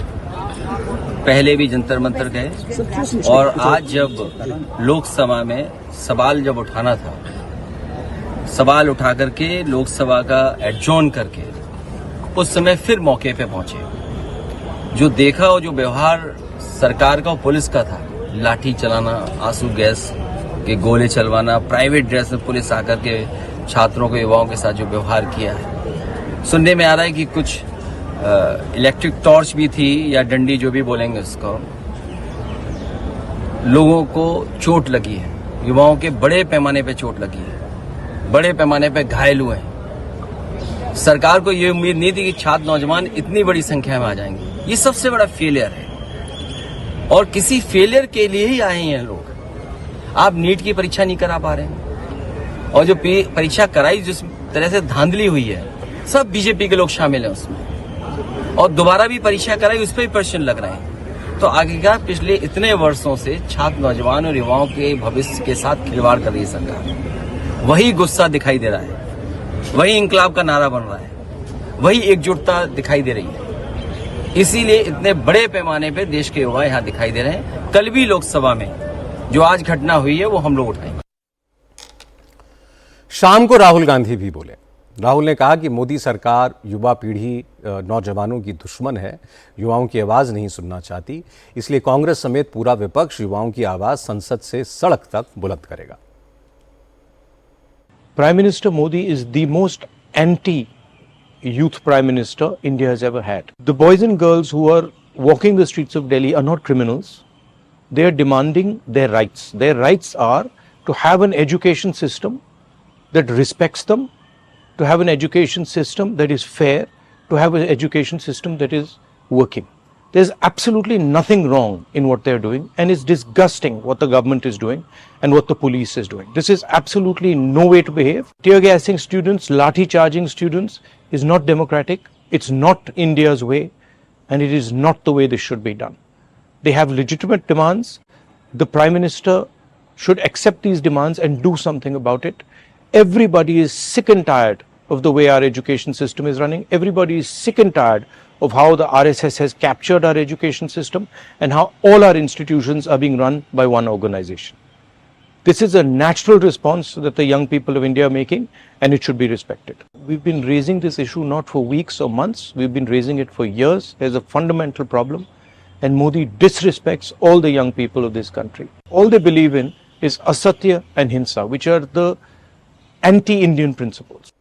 पहले भी जंतर मंतर गए और आज जब लोकसभा में सवाल जब उठाना था, सवाल उठा करके लोकसभा का एडजॉर्न करके उस समय फिर मौके पे पहुंचे। जो देखा और जो व्यवहार सरकार का और पुलिस का था, लाठी चलाना, आंसू गैस के गोले चलवाना, प्राइवेट ड्रेस में पुलिस आकर के छात्रों को, युवाओं के साथ जो व्यवहार किया है, सुनने में आ रहा है कि कुछ इलेक्ट्रिक टॉर्च भी थी या डंडी, जो भी बोलेंगे उसको। लोगों को चोट लगी है, युवाओं के बड़े पैमाने पे चोट लगी है, बड़े पैमाने पे घायल हुए हैं। सरकार को ये उम्मीद नहीं थी कि छात्र नौजवान इतनी बड़ी संख्या में आ जाएंगे। ये सबसे बड़ा फेलियर है और किसी फेलियर के लिए ही आए हैं लोग। आप नीट की परीक्षा नहीं करा पा रहे हैं और जो परीक्षा कराई, जिस तरह से धांधली हुई है, सब बीजेपी के लोग शामिल हैं उसमें, और दोबारा भी परीक्षा कराई, उस पर भी प्रश्न लग रहे हैं। तो आगे का पिछले इतने वर्षों से छात्र, नौजवान और युवाओं के भविष्य के साथ खिलवाड़ कर रही है सरकार। वही गुस्सा दिखाई दे रहा है, वही इंकलाब का नारा बन रहा है, वही एकजुटता दिखाई दे रही है। इसीलिए इतने बड़े पैमाने पे देश के युवा यहाँ दिखाई दे रहे हैं। कल भी लोकसभा में जो आज घटना हुई है वो हम लोग उठाएंगे। शाम को राहुल गांधी भी बोले। राहुल ने कहा कि मोदी सरकार युवा पीढ़ी, नौजवानों की दुश्मन है, युवाओं की आवाज नहीं सुनना चाहती, इसलिए कांग्रेस समेत पूरा विपक्ष युवाओं की आवाज संसद से सड़क तक बुलंद करेगा। Prime Minister Modi is the most anti-youth Prime Minister India has ever had. The boys and girls who are walking the streets of Delhi are not criminals. They are demanding their rights. Their rights are to have an education system that respects them, to have an education system that is fair, to have an education system that is working. There's absolutely nothing wrong in what they're doing, and it's disgusting what the government is doing and what the police is doing. This is absolutely no way to behave. Tear gassing students, lathi charging students is not democratic. It's not India's way, and it is not the way this should be done. They have legitimate demands. The Prime Minister should accept these demands and do something about it. Everybody is sick and tired of the way our education system is running. Everybody is sick and tired of how the RSS has captured our education system and how all our institutions are being run by one organization. This is a natural response that the young people of India are making, and it should be respected. We've been raising this issue not for weeks or months, we've been raising it for years. There's a fundamental problem, and Modi disrespects all the young people of this country. All they believe in is asatya and hinsa, which are the anti-Indian principles.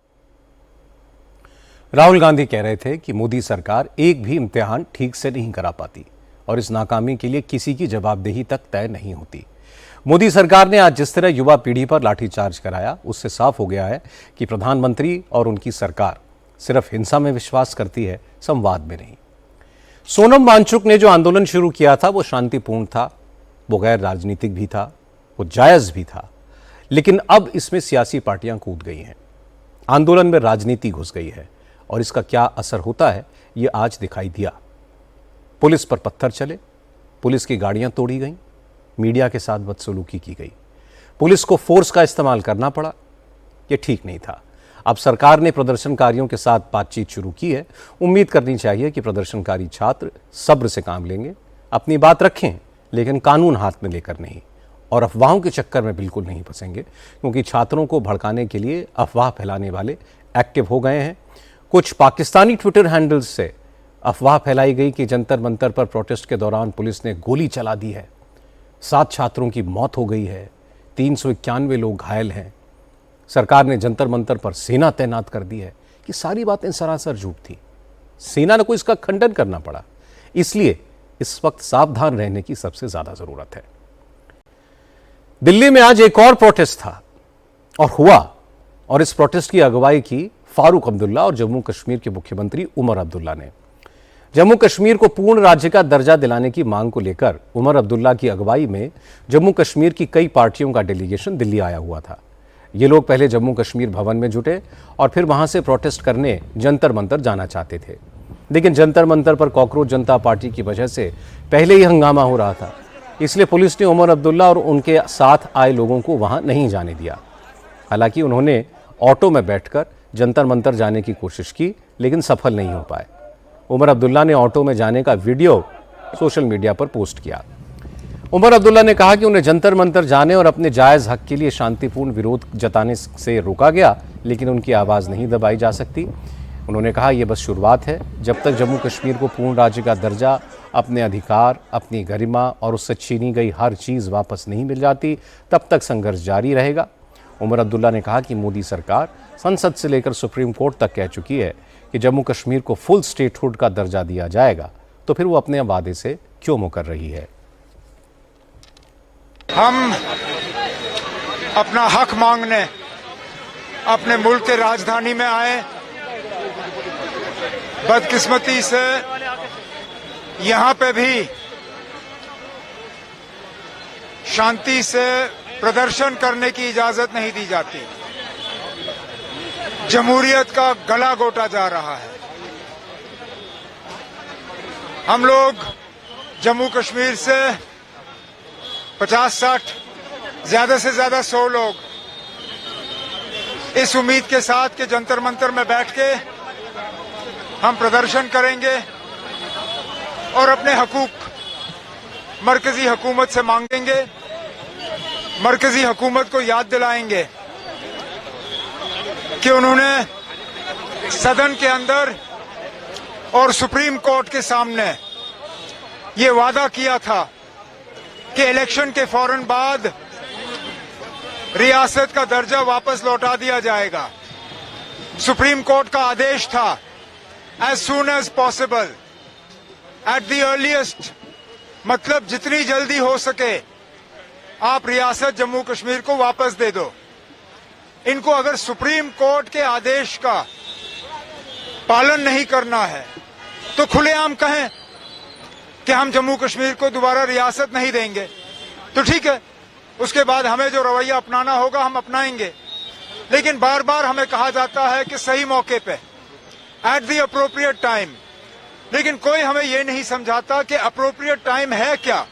Rahul Gandhi कह रहे थे कि मोदी सरकार एक भी इम्तिहान ठीक से नहीं करा पाती और इस नाकामी के लिए किसी की जवाबदेही तक तय नहीं होती। मोदी सरकार ने आज जिस तरह युवा पीढ़ी पर लाठीचार्ज कराया, उससे साफ हो गया है कि प्रधानमंत्री और उनकी सरकार सिर्फ हिंसा में विश्वास करती है, संवाद में नहीं। सोनम वांगचुक ने जो आंदोलन शुरू किया था वो शांतिपूर्ण था, वो गैर राजनीतिक भी था, वो जायज भी था, लेकिन अब इसमें सियासी पार्टियां कूद गई हैं, आंदोलन में राजनीति घुस गई है और इसका क्या असर होता है ये आज दिखाई दिया। पुलिस पर पत्थर चले, पुलिस की गाड़ियां तोड़ी गईं, मीडिया के साथ बदसलूकी की गई, पुलिस को फोर्स का इस्तेमाल करना पड़ा, ये ठीक नहीं था। अब सरकार ने प्रदर्शनकारियों के साथ बातचीत शुरू की है। उम्मीद करनी चाहिए कि प्रदर्शनकारी छात्र सब्र से काम लेंगे, अपनी बात रखें, लेकिन कानून हाथ में लेकर नहीं, और अफवाहों के चक्कर में बिल्कुल नहीं फंसेंगे, क्योंकि छात्रों को भड़काने के लिए अफवाह फैलाने वाले एक्टिव हो गए हैं। कुछ पाकिस्तानी ट्विटर हैंडल्स से अफवाह फैलाई गई कि जंतर मंतर पर प्रोटेस्ट के दौरान पुलिस ने गोली चला दी है, 7 छात्रों की मौत हो गई है, 391 लोग घायल हैं, सरकार ने जंतर मंतर पर सेना तैनात कर दी है। कि सारी बातें सरासर झूठ थी। सेना को इसका खंडन करना पड़ा। इसलिए इस वक्त सावधान रहने की सबसे ज्यादा जरूरत है। दिल्ली में आज एक और प्रोटेस्ट था और हुआ, और इस प्रोटेस्ट की अगुवाई की फारूक अब्दुल्ला और जम्मू कश्मीर के मुख्यमंत्री उमर अब्दुल्ला ने। जम्मू कश्मीर को पूर्ण राज्य का दर्जा दिलाने की मांग को लेकर उमर अब्दुल्ला की अगुवाई में जम्मू कश्मीर की कई पार्टियों का डेलीगेशन दिल्ली आया हुआ था। ये लोग पहले जम्मू कश्मीर भवन में जुटे और फिर वहां से प्रोटेस्ट करने जंतर मंतर जाना चाहते थे, लेकिन जंतर मंतर पर कॉकरोच जनता पार्टी की वजह से पहले ही हंगामा हो रहा था, इसलिए पुलिस ने उमर अब्दुल्ला और उनके साथ आए लोगों को वहां नहीं जाने दिया। हालांकि उन्होंने ऑटो में बैठकर जंतर मंतर जाने की कोशिश की, लेकिन सफल नहीं हो पाए। उमर अब्दुल्ला ने ऑटो में जाने का वीडियो सोशल मीडिया पर पोस्ट किया। उमर अब्दुल्ला ने कहा कि उन्हें जंतर मंतर जाने और अपने जायज हक के लिए शांतिपूर्ण विरोध जताने से रोका गया, लेकिन उनकी आवाज़ नहीं दबाई जा सकती। उन्होंने कहा यह बस शुरुआत है। जब तक जम्मू कश्मीर को पूर्ण राज्य का दर्जा, अपने अधिकार, अपनी गरिमा और उससे छीनी गई हर चीज़ वापस नहीं मिल जाती, तब तक संघर्ष जारी रहेगा। उमर अब्दुल्ला ने कहा कि मोदी सरकार संसद से लेकर सुप्रीम कोर्ट तक कह चुकी है कि जम्मू कश्मीर को फुल स्टेटहुड का दर्जा दिया जाएगा, तो फिर वो अपने वादे से क्यों मुकर रही है। हम अपना हक मांगने अपने मुल्क के राजधानी में आए, बदकिस्मती से यहां पे भी शांति से प्रदर्शन करने की इजाजत नहीं दी जाती। जमहूरियत का गला घोटा जा रहा है। हम लोग जम्मू कश्मीर से 50-60 ज्यादा से ज्यादा 100 लोग इस उम्मीद के साथ कि जंतर मंतर में बैठ के हम प्रदर्शन करेंगे और अपने हकूक मरकजी हुकूमत से मांगेंगे, मरकजी हुकूमत को याद दिलाएंगे कि उन्होंने सदन के अंदर और सुप्रीम कोर्ट के सामने ये वादा किया था कि इलेक्शन के फौरन बाद रियासत का दर्जा वापस लौटा दिया जाएगा। सुप्रीम कोर्ट का आदेश था as soon as possible, at the earliest, मतलब जितनी जल्दी हो सके आप रियासत जम्मू कश्मीर को वापस दे दो। इनको अगर सुप्रीम कोर्ट के आदेश का पालन नहीं करना है तो खुलेआम कहें कि हम जम्मू कश्मीर को दोबारा रियासत नहीं देंगे, तो ठीक है, उसके बाद हमें जो रवैया अपनाना होगा हम अपनाएंगे। लेकिन बार बार हमें कहा जाता है कि सही मौके पे, एट द अप्रोप्रिएट टाइम, लेकिन कोई हमें ये नहीं समझाता कि अप्रोप्रिएट टाइम है क्या।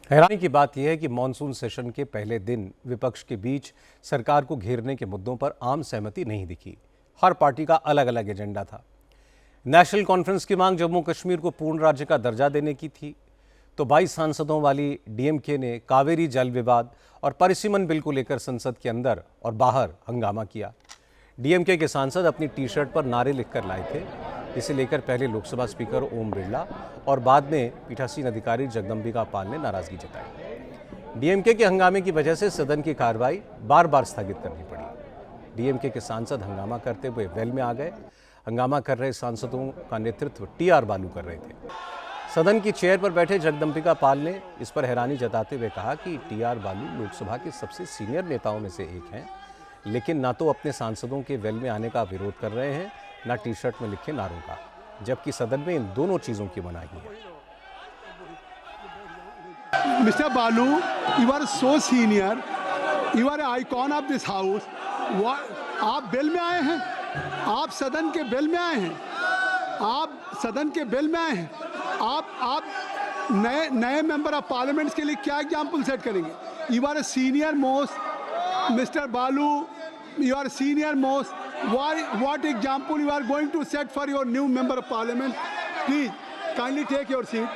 हैरानी की बात यह है कि मॉनसून सेशन के पहले दिन विपक्ष के बीच सरकार को घेरने के मुद्दों पर आम सहमति नहीं दिखी। हर पार्टी का अलग अलग एजेंडा था। नेशनल कॉन्फ्रेंस की मांग जम्मू कश्मीर को पूर्ण राज्य का दर्जा देने की थी, तो 22 सांसदों वाली डीएमके ने कावेरी जल विवाद और परिसीमन बिल को लेकर संसद के अंदर और बाहर हंगामा किया। डीएमके के सांसद अपनी टी शर्ट पर नारे लिखकर लाए थे। इसे लेकर पहले लोकसभा स्पीकर ओम बिरला और बाद में पीठासीन अधिकारी जगदम्बिका पाल ने नाराजगी जताई। डीएमके के हंगामे की वजह से सदन की कार्रवाई बार बार स्थगित करनी पड़ी। डीएमके के सांसद हंगामा करते हुए वेल में आ गए। हंगामा कर रहे सांसदों का नेतृत्व टीआर बालू कर रहे थे। सदन की चेयर पर बैठे जगदम्बिका पाल ने इस पर हैरानी जताते हुए कहा कि टीआर बालू लोकसभा के सबसे सीनियर नेताओं में से एक हैं, लेकिन ना तो अपने सांसदों के वेल में आने का विरोध कर रहे हैं, ना टी शर्ट में लिखे नारों का, जबकि सदन में इन दोनों चीजों की मनाही है। Mister Balu, you are so senior, you are icon of this house. आप बेल में आए हैं, आप सदन के बेल में आए हैं, आप सदन के बेल में आए हैं। आप नए मेंबर ऑफ पार्लियामेंट के लिए क्या एग्जाम्पल सेट करेंगे? You are a senior most, mister Balu, you are senior most. What example you are going to set for your new member of parliament? Please, kindly take your seat.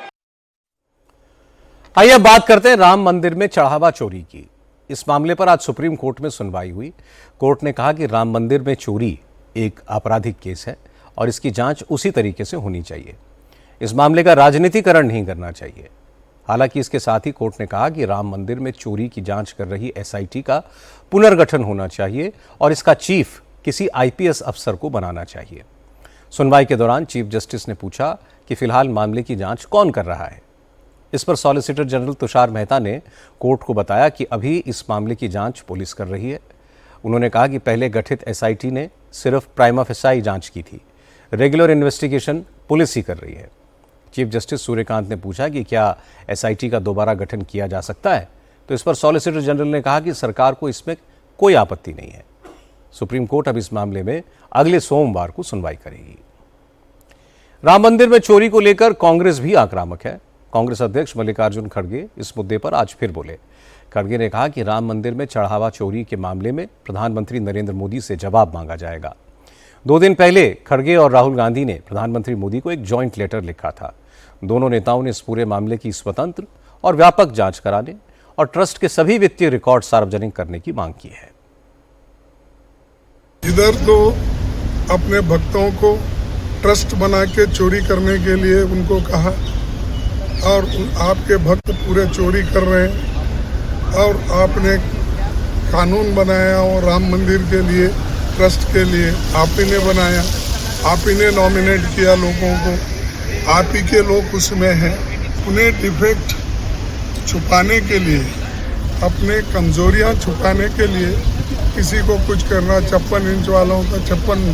आइए अब बात करते हैं राम मंदिर में चढ़ावा चोरी की। इस मामले पर आज सुप्रीम कोर्ट में सुनवाई हुई। कोर्ट ने कहा कि राम मंदिर में चोरी एक आपराधिक केस है और इसकी जांच उसी तरीके से होनी चाहिए। इस मामले का राजनीतिकरण नहीं करना चाहिए। हालांकि इसके साथ ही कोर्ट ने कहा कि राम मंदिर में चोरी की जांच कर रही एसआईटी का पुनर्गठन होना चाहिए और इसका चीफ किसी आईपीएस अफसर को बनाना चाहिए। सुनवाई के दौरान चीफ जस्टिस ने पूछा कि फिलहाल मामले की जांच कौन कर रहा है। इस पर सॉलिसिटर जनरल तुषार मेहता ने कोर्ट को बताया कि अभी इस मामले की जांच पुलिस कर रही है। उन्होंने कहा कि पहले गठित एसआईटी ने सिर्फ प्राइमा फेसाई जांच की थी, रेगुलर इन्वेस्टिगेशन पुलिस ही कर रही है। चीफ जस्टिस सूर्यकांत ने पूछा कि क्या एसआईटी का दोबारा गठन किया जा सकता है, तो इस पर सॉलिसिटर जनरल ने कहा कि सरकार को इसमें कोई आपत्ति नहीं है। सुप्रीम कोर्ट अब इस मामले में अगले सोमवार को सुनवाई करेगी। राम मंदिर में चोरी को लेकर कांग्रेस भी आक्रामक है। कांग्रेस अध्यक्ष मल्लिकार्जुन खड़गे इस मुद्दे पर आज फिर बोले। खड़गे ने कहा कि राम मंदिर में चढ़ावा चोरी के मामले में प्रधानमंत्री नरेंद्र मोदी से जवाब मांगा जाएगा। 2 दिन पहले खड़गे और राहुल गांधी ने प्रधानमंत्री मोदी को एक जॉइंट लेटर लिखा था। दोनों नेताओं ने इस पूरे मामले की स्वतंत्र और व्यापक जांच कराने और ट्रस्ट के सभी वित्तीय रिकॉर्ड सार्वजनिक करने की मांग की है। इधर तो अपने भक्तों को ट्रस्ट बना के चोरी करने के लिए उनको कहा और आपके भक्त पूरे चोरी कर रहे हैं और आपने कानून बनाया और राम मंदिर के लिए ट्रस्ट के लिए आप ही ने बनाया, आप ही ने नॉमिनेट किया लोगों को, आप ही के लोग उसमें हैं। उन्हें डिफेक्ट छुपाने के लिए, अपने कमजोरियां छुपाने के लिए किसी को कुछ करना। 56 इंच वालों का 56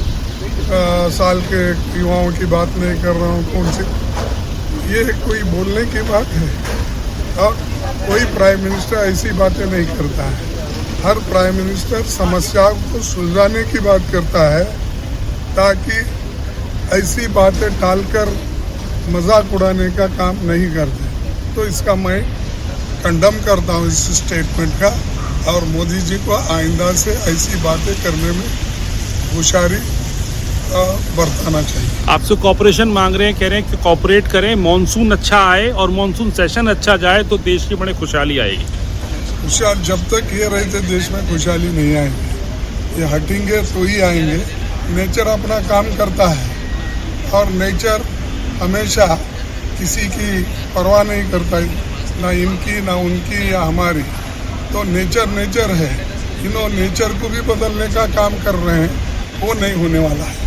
साल के युवाओं की बात नहीं कर रहा हूँ कौन सी, ये कोई बोलने की बात है? और कोई प्राइम मिनिस्टर ऐसी बातें नहीं करता है। हर प्राइम मिनिस्टर समस्याओं को सुलझाने की बात करता है ताकि ऐसी बातें टालकर मजाक उड़ाने का काम नहीं करते। तो इसका मैं कंडम करता हूँ इस स्टेटमेंट का और मोदी जी को आइंदा से ऐसी बातें करने में होशियारी बरताना चाहिए। आपसे कॉपरेशन मांग रहे हैं, कह रहे हैं कि कॉपरेट करें, मॉनसून अच्छा आए और मॉनसून सेशन अच्छा जाए तो देश की बड़ी खुशहाली आएगी। खुशहाल जब तक ये रहते देश में खुशहाली नहीं आएगी। ये हटेंगे तो ही आएंगे। नेचर अपना काम करता है और नेचर हमेशा किसी की परवाह नहीं करता, ना इनकी ना उनकी या हमारी। तो नेचर है। इन्हों नेचर को भी बदलने का काम कर रहे हैं, वो नहीं होने वाला है।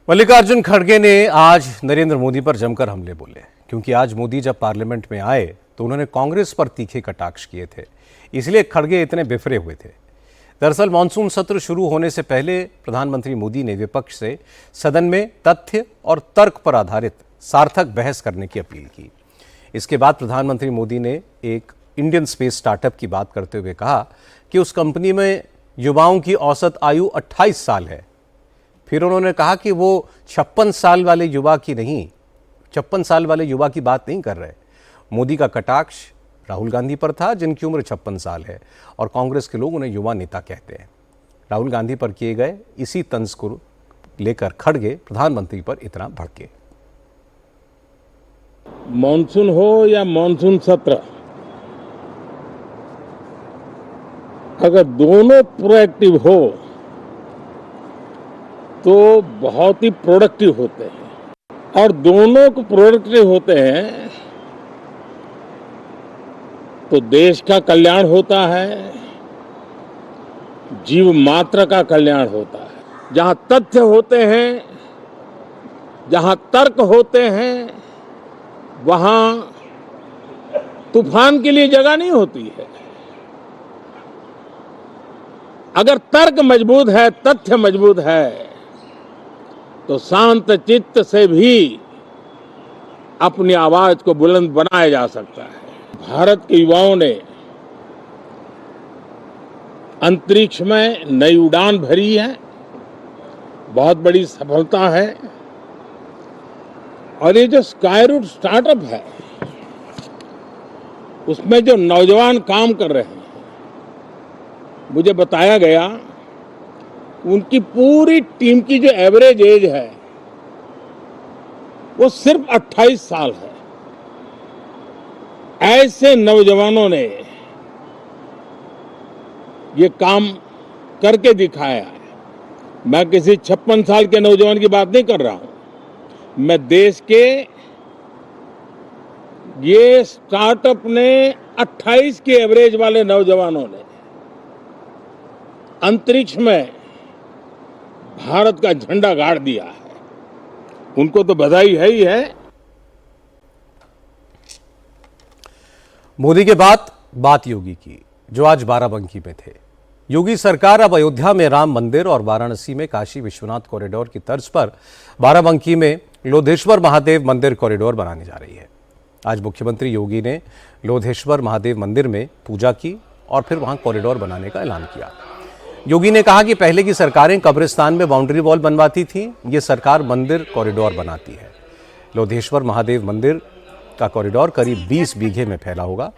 मल्लिकार्जुन खड़गे ने आज नरेंद्र मोदी पर जमकर हमले बोले, क्योंकि आज मोदी जब पार्लियामेंट में आए तो उन्होंने कांग्रेस पर तीखे कटाक्ष किए थे, इसलिए खड़गे इतने बिफरे हुए थे। दरअसल मानसून सत्र शुरू होने से पहले प्रधानमंत्री मोदी ने विपक्ष से सदन में तथ्य और तर्क पर आधारित सार्थक बहस करने की अपील की। इसके बाद प्रधानमंत्री मोदी ने एक इंडियन स्पेस स्टार्टअप की बात करते हुए कहा कि उस कंपनी में युवाओं की औसत आयु 28 साल है। फिर उन्होंने कहा कि वो 56 साल वाले युवा की बात नहीं कर रहे। मोदी का कटाक्ष राहुल गांधी पर था, जिनकी उम्र 56 साल है और कांग्रेस के लोग उन्हें युवा नेता कहते हैं। राहुल गांधी पर किए गए इसी तंज को लेकर खड़गे प्रधानमंत्री पर इतना भड़के। मॉनसून हो या मॉनसून सत्र, अगर दोनों प्रोएक्टिव हो तो बहुत ही प्रोडक्टिव होते हैं, और दोनों को प्रोडक्टिव होते हैं तो देश का कल्याण होता है, जीव मात्र का कल्याण होता है। जहां तथ्य होते हैं, जहां तर्क होते हैं, वहां तूफान के लिए जगह नहीं होती है। अगर तर्क मजबूत है, तथ्य मजबूत है, तो शांत चित्त से भी अपनी आवाज को बुलंद बनाया जा सकता है। भारत के युवाओं ने अंतरिक्ष में नई उड़ान भरी है, बहुत बड़ी सफलता है। और ये जो स्काई रूट स्टार्टअप है, उसमें जो नौजवान काम कर रहे हैं, मुझे बताया गया उनकी पूरी टीम की जो एवरेज एज है वो सिर्फ 28 साल है। ऐसे नौजवानों ने ये काम करके दिखाया है। मैं किसी 56 साल के नौजवान की बात नहीं कर रहा हूं, मैं देश के ये स्टार्टअप ने 28 के एवरेज वाले नौजवानों ने अंतरिक्ष में भारत का झंडा गाड़ दिया है, उनको तो बधाई है ही है। मोदी के बाद बात योगी की, जो आज बाराबंकी में थे। योगी सरकार अब अयोध्या में राम मंदिर और वाराणसी में काशी विश्वनाथ कॉरिडोर की तर्ज पर बाराबंकी में लोधेश्वर महादेव मंदिर कॉरिडोर बनाने जा रही है। आज मुख्यमंत्री योगी ने लोधेश्वर महादेव मंदिर में पूजा की और फिर वहां कॉरिडोर बनाने का ऐलान किया। योगी ने कहा कि पहले की सरकारें कब्रिस्तान में बाउंड्री वॉल बनवाती थी, ये सरकार मंदिर कॉरिडोर बनाती है। लोधेश्वर महादेव मंदिर का कॉरिडोर करीब 20 बीघे में फैला होगा।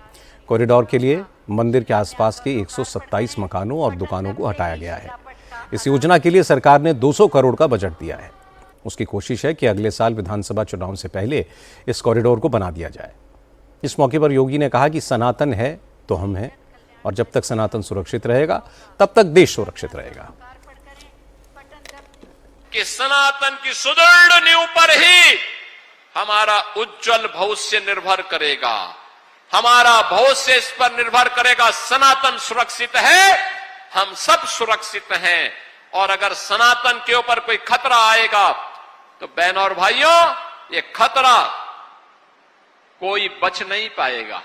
कॉरिडोर के लिए मंदिर के आसपास के 127 मकानों और दुकानों को हटाया गया है। इस योजना के लिए सरकार ने 200 करोड़ का बजट दिया है। उसकी कोशिश है कि अगले साल विधानसभा चुनाव से पहले इस कॉरिडोर को बना दिया जाए। इस मौके पर योगी ने कहा कि सनातन है तो हम हैं, और जब तक सनातन सुरक्षित रहेगा तब तक देश सुरक्षित रहेगा। कि सनातन की सुदृढ़ नींव पर ही हमारा उज्जवल भविष्य निर्भर करेगा, हमारा भविष्य इस पर निर्भर करेगा। सनातन सुरक्षित है, हम सब सुरक्षित हैं, और अगर सनातन के ऊपर कोई खतरा आएगा तो बहनों और भाइयों, ये खतरा कोई बच नहीं पाएगा।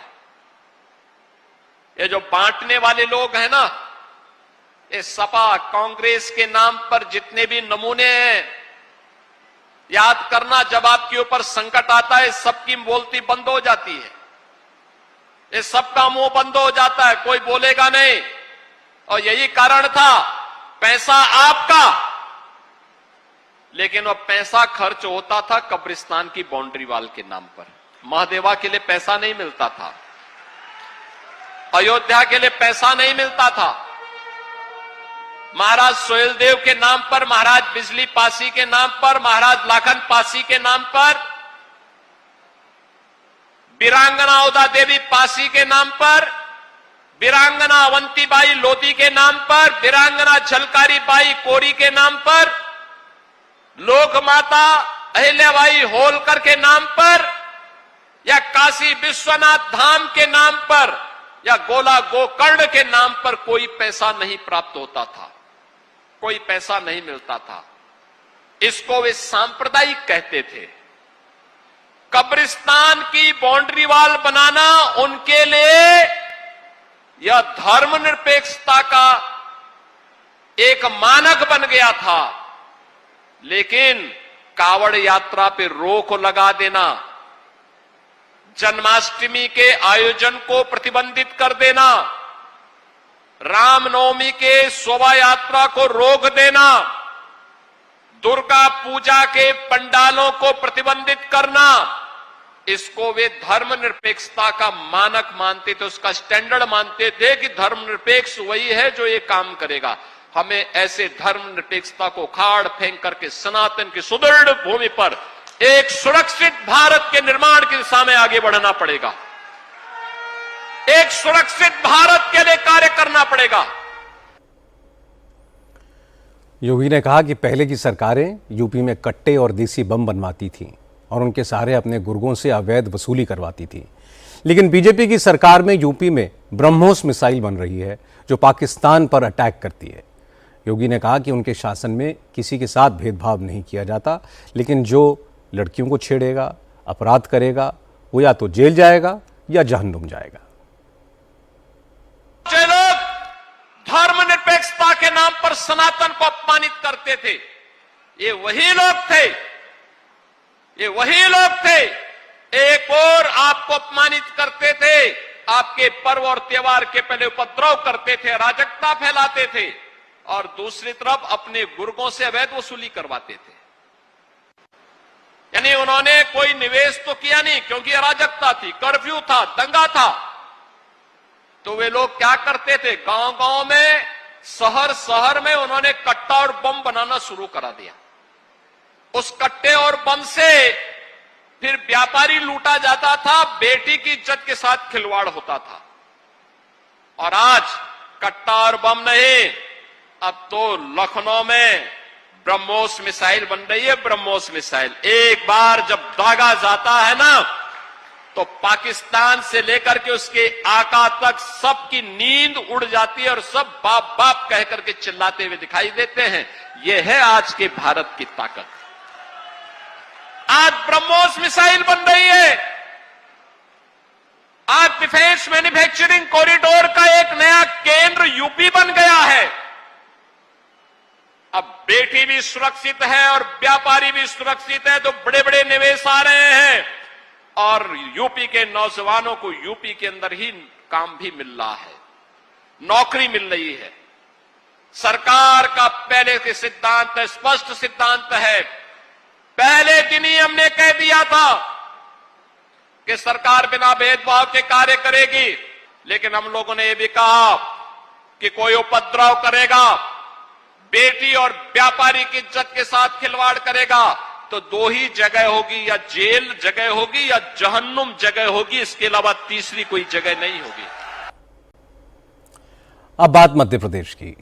ये जो बांटने वाले लोग हैं ना, ये सपा कांग्रेस के नाम पर जितने भी नमूने हैं, याद करना, जब आपके ऊपर संकट आता है सबकी बोलती बंद हो जाती है, ये सबका मुंह बंद हो जाता है, कोई बोलेगा नहीं। और यही कारण था, पैसा आपका, लेकिन वो पैसा खर्च होता था कब्रिस्तान की बाउंड्री वॉल के नाम पर। महादेवा के लिए पैसा नहीं मिलता था, अयोध्या के लिए पैसा नहीं मिलता था, महाराज सोहेलदेव के नाम पर, महाराज बिजली पासी के नाम पर, महाराज लाखन पासी के नाम पर, वीरांगना उदा देवी पासी के नाम पर, वीरांगना अवंतीबाई लोधी के नाम पर, वीरांगना झलकारी बाई कोरी के नाम पर, लोक माता अहिल्याबाई होलकर के नाम पर, या काशी विश्वनाथ धाम के नाम पर, या गोला गोकर्ण के नाम पर कोई पैसा नहीं प्राप्त होता था, कोई पैसा नहीं मिलता था। इसको वे सांप्रदायिक कहते थे। कब्रिस्तान की बाउंड्री वॉल बनाना उनके लिए यह धर्मनिरपेक्षता का एक मानक बन गया था। लेकिन कावड़ यात्रा पे रोक लगा देना, जन्माष्टमी के आयोजन को प्रतिबंधित कर देना, रामनवमी के शोभा यात्रा को रोक देना, दुर्गा पूजा के पंडालों को प्रतिबंधित करना, इसको वे धर्मनिरपेक्षता का मानक मानते थे, उसका स्टैंडर्ड मानते थे कि धर्मनिरपेक्ष वही है जो ये काम करेगा। हमें ऐसे धर्मनिरपेक्षता को खाड़ फेंक करके सनातन की सुदृढ़ भूमि पर एक सुरक्षित भारत के निर्माण की दिशा में आगे बढ़ना पड़ेगा। एक सुरक्षित भारत के लिए कार्य करना पड़ेगा। योगी ने कहा कि पहले की सरकारें यूपी में कट्टे और देसी बम बनवाती थीं और उनके सहारे अपने गुर्गों से अवैध वसूली करवाती थीं। लेकिन बीजेपी की सरकार में यूपी में ब्रह्मोस मिसाइल बन रही है जो पाकिस्तान पर अटैक करती है। योगी ने कहा कि उनके शासन में किसी के साथ भेदभाव नहीं किया जाता, लेकिन जो लड़कियों को छेड़ेगा, अपराध करेगा, वो या तो जेल जाएगा या जहन्नुम जाएगा। जो लोग धर्मनिरपेक्षता के नाम पर सनातन को अपमानित करते थे, ये वही लोग थे। एक और आपको अपमानित करते थे, आपके पर्व और त्योहार के पहले उपद्रव करते थे, अराजकता फैलाते थे, और दूसरी तरफ अपने गुर्गों से अवैध वसूली करवाते थे। यानी उन्होंने कोई निवेश तो किया नहीं, क्योंकि अराजकता थी, कर्फ्यू था, दंगा था। तो वे लोग क्या करते थे, गांव-गांव में, शहर में उन्होंने कट्टा और बम बनाना शुरू करा दिया। उस कट्टे और बम से फिर व्यापारी लूटा जाता था, बेटी की इज्जत के साथ खिलवाड़ होता था। और आज कट्टा और बम नहीं, अब तो लखनऊ में ब्रह्मोस मिसाइल बन रही है। ब्रह्मोस मिसाइल एक बार जब दागा जाता है ना, तो पाकिस्तान से लेकर के उसके आका तक सबकी नींद उड़ जाती है और सब बाप बाप कह करके चिल्लाते हुए दिखाई देते हैं। यह है आज के भारत की ताकत। आज ब्रह्मोस मिसाइल बन रही है। आज डिफेंस मैन्युफैक्चरिंग कॉरिडोर का एक नया केंद्र यूपी बन गया है। अब बेटी भी सुरक्षित है और व्यापारी भी सुरक्षित है, तो बड़े बड़े निवेश आ रहे हैं और यूपी के नौजवानों को यूपी के अंदर ही काम भी मिल रहा है, नौकरी मिल रही है। सरकार का पहले के सिद्धांत, स्पष्ट सिद्धांत है। पहले दिन ही हमने कह दिया था कि सरकार बिना भेदभाव के कार्य करेगी, लेकिन हम लोगों ने यह भी कहा कि कोई उपद्रव करेगा, बेटी और व्यापारी की इज्जत के साथ खिलवाड़ करेगा, तो दो ही जगह होगी, या जेल जगह होगी या जहन्नुम जगह होगी। इसके अलावा तीसरी कोई जगह नहीं होगी। अब बात मध्य प्रदेश की।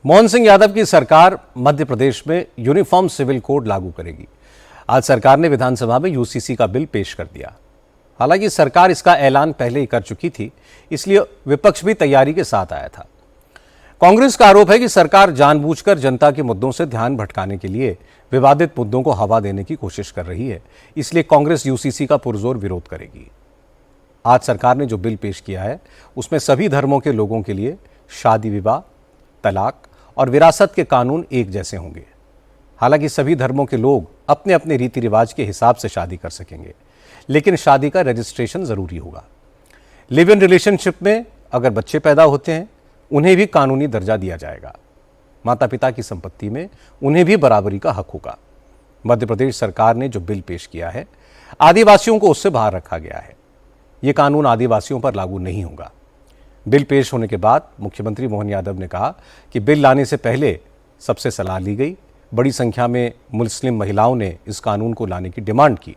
मोहन सिंह यादव की सरकार मध्य प्रदेश में यूनिफॉर्म सिविल कोड लागू करेगी। आज सरकार ने विधानसभा में यूसीसी का बिल पेश कर दिया। हालांकि सरकार इसका ऐलान पहले ही कर चुकी थी, इसलिए विपक्ष भी तैयारी के साथ आया था। कांग्रेस का आरोप है कि सरकार जानबूझकर जनता के मुद्दों से ध्यान भटकाने के लिए विवादित मुद्दों को हवा देने की कोशिश कर रही है, इसलिए कांग्रेस यूसीसी का पुरजोर विरोध करेगी। आज सरकार ने जो बिल पेश किया है, उसमें सभी धर्मों के लोगों के लिए शादी विवाह, तलाक और विरासत के कानून एक जैसे होंगे। हालांकि सभी धर्मों के लोग अपने अपने रीति रिवाज के हिसाब से शादी कर सकेंगे, लेकिन शादी का रजिस्ट्रेशन जरूरी होगा। लिव इन रिलेशनशिप में अगर बच्चे पैदा होते हैं, उन्हें भी कानूनी दर्जा दिया जाएगा। माता पिता की संपत्ति में उन्हें भी बराबरी का हक होगा। मध्य प्रदेश सरकार ने जो बिल पेश किया है, आदिवासियों को उससे बाहर रखा गया है। यह कानून आदिवासियों पर लागू नहीं होगा। बिल पेश होने के बाद मुख्यमंत्री मोहन यादव ने कहा कि बिल लाने से पहले सबसे सलाह ली गई। बड़ी संख्या में मुस्लिम महिलाओं ने इस कानून को लाने की डिमांड की।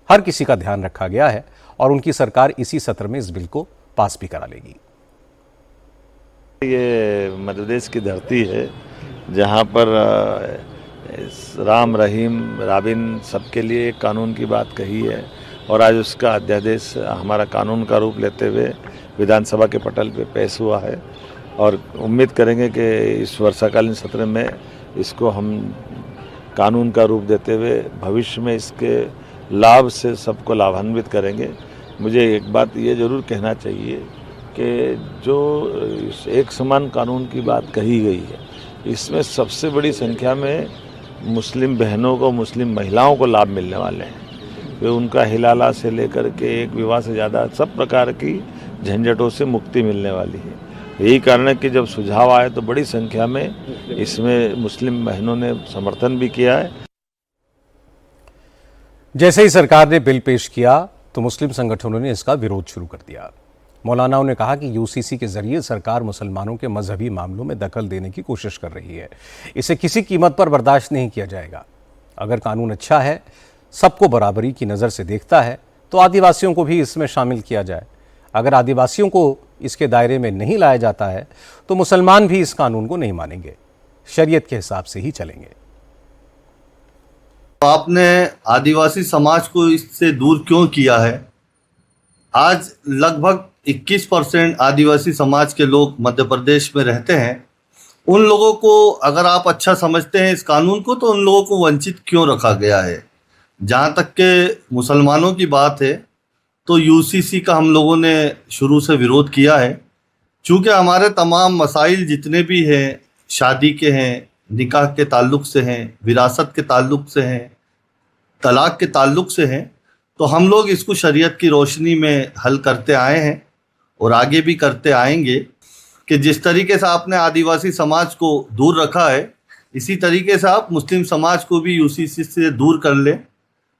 हर किसी का ध्यान रखा गया है और उनकी सरकार इसी सत्र में इस बिल को पास भी करा लेगी। ये मध्य प्रदेश की धरती है जहाँ पर राम रहीम राबिन सबके लिए एक कानून की बात कही है और आज उसका अध्यादेश हमारा कानून का रूप लेते हुए विधानसभा के पटल पे पेश हुआ है और उम्मीद करेंगे कि इस वर्षाकालीन सत्र में इसको हम कानून का रूप देते हुए भविष्य में इसके लाभ से सबको लाभान्वित करेंगे। मुझे एक बात ये जरूर कहना चाहिए कि जो एक समान कानून की बात कही गई है, इसमें सबसे बड़ी संख्या में मुस्लिम बहनों को, मुस्लिम महिलाओं को लाभ मिलने वाले हैं। वे उनका हिलाला से लेकर के एक विवाह से ज़्यादा सब प्रकार की झंझटों से मुक्ति मिलने वाली है। यही कारण है कि जब सुझाव आए तो बड़ी संख्या में इसमें मुस्लिम बहनों ने समर्थन भी किया है। जैसे ही सरकार ने बिल पेश किया तो मुस्लिम संगठनों ने इसका विरोध शुरू कर दिया। मौलानाओं ने कहा कि यूसीसी के जरिए सरकार मुसलमानों के मजहबी मामलों में दखल देने की कोशिश कर रही है। इसे किसी कीमत पर बर्दाश्त नहीं किया जाएगा। अगर कानून अच्छा है, सबको बराबरी की नज़र से देखता है, तो आदिवासियों को भी इसमें शामिल किया जाए। अगर आदिवासियों को इसके दायरे में नहीं लाया जाता है तो मुसलमान भी इस कानून को नहीं मानेंगे, शरीयत के हिसाब से ही चलेंगे। आपने आदिवासी समाज को इससे दूर क्यों किया है? आज लगभग 21% आदिवासी समाज के लोग मध्य प्रदेश में रहते हैं। उन लोगों को अगर आप अच्छा समझते हैं इस कानून को, तो उन लोगों को वंचित क्यों रखा गया है? जहाँ तक के मुसलमानों की बात है तो यूसीसी का हम लोगों ने शुरू से विरोध किया है। चूँकि हमारे तमाम मसाइल जितने भी हैं, शादी के हैं, निकाह के ताल्लुक़ से हैं, विरासत के ताल्लुक़ से हैं, तलाक के ताल्लुक़ से हैं, तो हम लोग इसको शरीयत की रोशनी में हल करते आए हैं और आगे भी करते आएंगे। कि जिस तरीके से आपने आदिवासी समाज को दूर रखा है, इसी तरीके से आप मुस्लिम समाज को भी यूसीसी से दूर कर लें,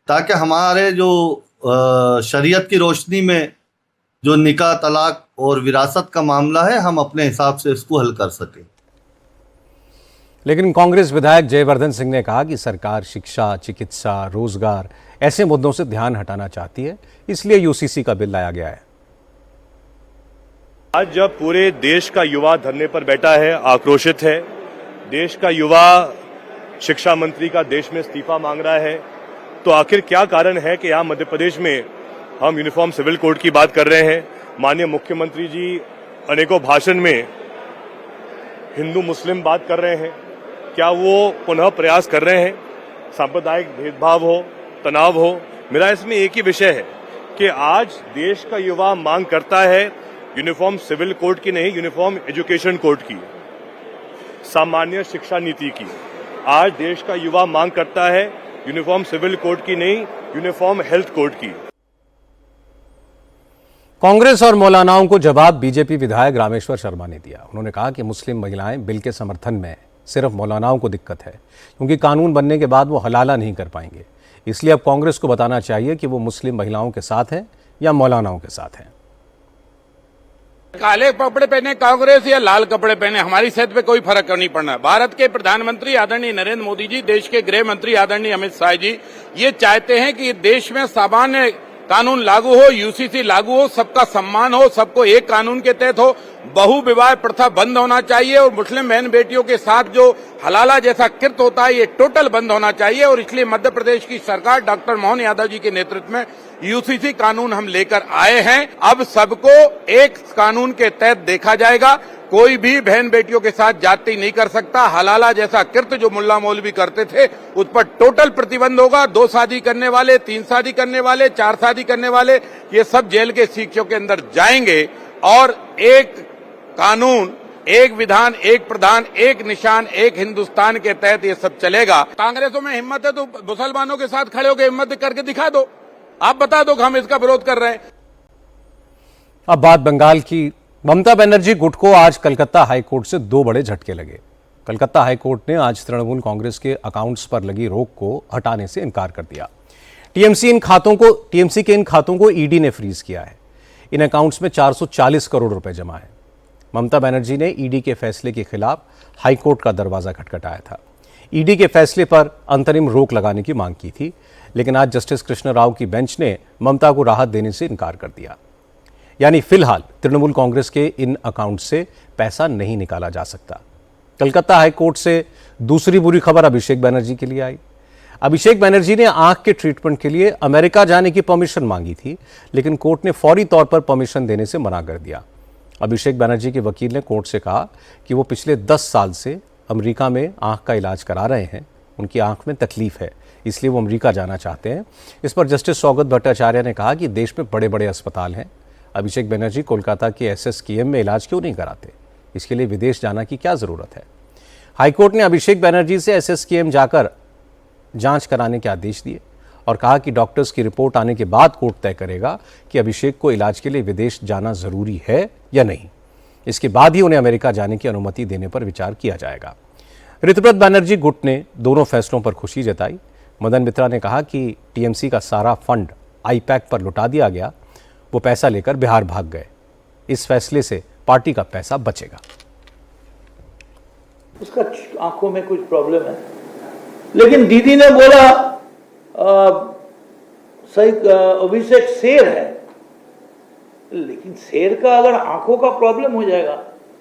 ताकि हमारे जो शरीयत की रोशनी में जो निकाह, तलाक और विरासत का मामला है, हम अपने हिसाब से इसको हल कर सकें। लेकिन कांग्रेस विधायक जयवर्धन सिंह ने कहा कि सरकार शिक्षा, चिकित्सा, रोजगार ऐसे मुद्दों से ध्यान हटाना चाहती है, इसलिए यूसीसी का बिल लाया गया है। आज जब पूरे देश का युवा धरने पर बैठा है, आक्रोशित है, देश का युवा शिक्षा मंत्री का देश में इस्तीफा मांग रहा है, तो आखिर क्या कारण है कि यहाँ मध्य प्रदेश में हम यूनिफॉर्म सिविल कोड की बात कर रहे हैं? माननीय मुख्यमंत्री जी अनेकों भाषण में हिंदू मुस्लिम बात कर रहे हैं। क्या वो पुनः प्रयास कर रहे हैं सांप्रदायिक भेदभाव हो, तनाव हो? मेरा इसमें एक ही विषय है कि आज देश का युवा मांग करता है यूनिफॉर्म सिविल कोड की नहीं, यूनिफॉर्म एजुकेशन कोड की, सामान्य शिक्षा नीति की। आज देश का युवा मांग करता है यूनिफॉर्म सिविल कोड की नहीं, यूनिफॉर्म हेल्थ कोड की। कांग्रेस और मौलानाओं को जवाब बीजेपी विधायक रामेश्वर शर्मा ने दिया। उन्होंने कहा कि मुस्लिम महिलाएं बिल के समर्थन में, सिर्फ मौलानाओं को दिक्कत है क्योंकि कानून बनने के बाद वो हलाला नहीं कर पाएंगे। इसलिए अब कांग्रेस को बताना चाहिए कि वो मुस्लिम महिलाओं के साथ हैं या मौलानाओं के साथ हैं। काले कपड़े पहने कांग्रेस या लाल कपड़े पहने, हमारी सेहत पे कोई फर्क नहीं पड़ना। भारत के प्रधानमंत्री आदरणीय नरेंद्र मोदी जी, देश के गृह मंत्री आदरणीय अमित शाह जी ये चाहते हैं कि देश में सामान्य कानून लागू हो, यूसीसी लागू हो, सबका सम्मान हो, सबको एक कानून के तहत हो, बहु विवाह प्रथा बंद होना चाहिए और मुस्लिम बहन बेटियों के साथ जो हलाला जैसा कृत्य होता है ये टोटल बंद होना चाहिए। और इसलिए मध्य प्रदेश की सरकार डॉक्टर मोहन यादव जी के नेतृत्व में यूसीसी कानून हम लेकर आए हैं। अब सबको एक कानून के तहत देखा जाएगा। कोई भी बहन बेटियों के साथ जाति नहीं कर सकता। हलाला जैसा कृत्य जो मुल्ला मौलवी करते थे उस पर टोटल प्रतिबंध होगा। 2 शादी करने वाले, 3 शादी करने वाले, 4 शादी करने वाले, ये सब जेल के शिक्षों के अंदर जाएंगे। और एक कानून, एक विधान, एक प्रधान, एक निशान, एक हिंदुस्तान के तहत ये सब चलेगा। कांग्रेसों में हिम्मत है तो मुसलमानों के साथ खड़े होकर हिम्मत करके दिखा दो, आप बता दो कि हम इसका विरोध कर रहे हैं। अब बात बंगाल की। ममता बनर्जी गुट को आज कलकत्ता हाईकोर्ट से 2 बड़े झटके लगे। कलकत्ता हाईकोर्ट ने आज तृणमूल कांग्रेस के अकाउंट्स पर लगी रोक को हटाने से इनकार कर दिया। टीएमसी के इन खातों को ईडी ने फ्रीज किया है। इन अकाउंट्स में 440 करोड़ रुपए जमा है। ममता बनर्जी ने ईडी के फैसले के खिलाफ हाईकोर्ट का दरवाजा खटखटाया था। ईडी के फैसले पर अंतरिम रोक लगाने की मांग की थी, लेकिन आज जस्टिस कृष्ण राव की बेंच ने ममता को राहत देने से इनकार कर दिया। यानी फिलहाल तृणमूल कांग्रेस के इन अकाउंट से पैसा नहीं निकाला जा सकता। कलकत्ता हाईकोर्ट से दूसरी बुरी खबर अभिषेक बनर्जी के लिए आई। अभिषेक बनर्जी ने आंख के ट्रीटमेंट के लिए अमेरिका जाने की परमिशन मांगी थी, लेकिन कोर्ट ने फौरी तौर पर परमिशन देने से मना कर दिया। अभिषेक बनर्जी के वकील ने कोर्ट से कहा कि वो पिछले 10 साल से अमेरिका में आंख का इलाज करा रहे हैं, उनकी आंख में तकलीफ है, इसलिए वो अमेरिका जाना चाहते हैं। इस पर जस्टिस सौगत भट्टाचार्य ने कहा कि देश में बड़े बड़े अस्पताल हैं, अभिषेक बनर्जी कोलकाता के SSKM में इलाज क्यों नहीं कराते, इसके लिए विदेश जाना की क्या ज़रूरत है। हाईकोर्ट ने अभिषेक बनर्जी से SSKM जाकर जांच कराने के आदेश दिए और कहा कि डॉक्टर्स की रिपोर्ट आने के बाद कोर्ट तय करेगा कि अभिषेक को इलाज के लिए विदेश जाना ज़रूरी है या नहीं। इसके बाद ही उन्हें अमेरिका जाने की अनुमति देने पर विचार किया जाएगा। ऋतुव्रत बनर्जी गुट ने दोनों फैसलों पर खुशी जताई। मदन मित्रा ने कहा कि TMC का सारा फंड IPAC पर लुटा दिया गया, वो पैसा लेकर बिहार भाग गए। इस फैसले से पार्टी का पैसा बचेगा। उसका आंखों में कुछ प्रॉब्लम है, लेकिन दीदी ने बोला सही अभिषेक शेर है, लेकिन शेर का अगर आंखों का प्रॉब्लम हो जाएगा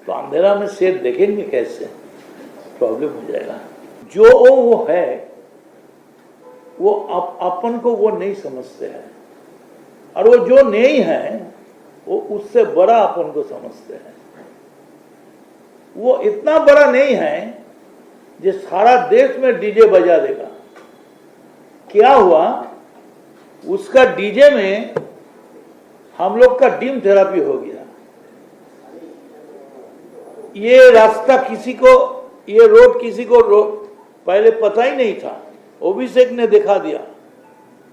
तो अंधेरा में शेर देखेंगे कैसे, प्रॉब्लम हो जाएगा। जो वो है वो अपन को वो नहीं समझते हैं, और वो जो नहीं है वो उससे बड़ा अपन को समझते हैं। वो इतना बड़ा नहीं है जो सारा देश में डीजे बजा देगा। क्या हुआ, उसका डीजे में हम लोग का डीम थेरापी हो गया। ये रास्ता किसी को, ये रोड किसी को पहले पता ही नहीं था, अभिषेक ने दिखा दिया।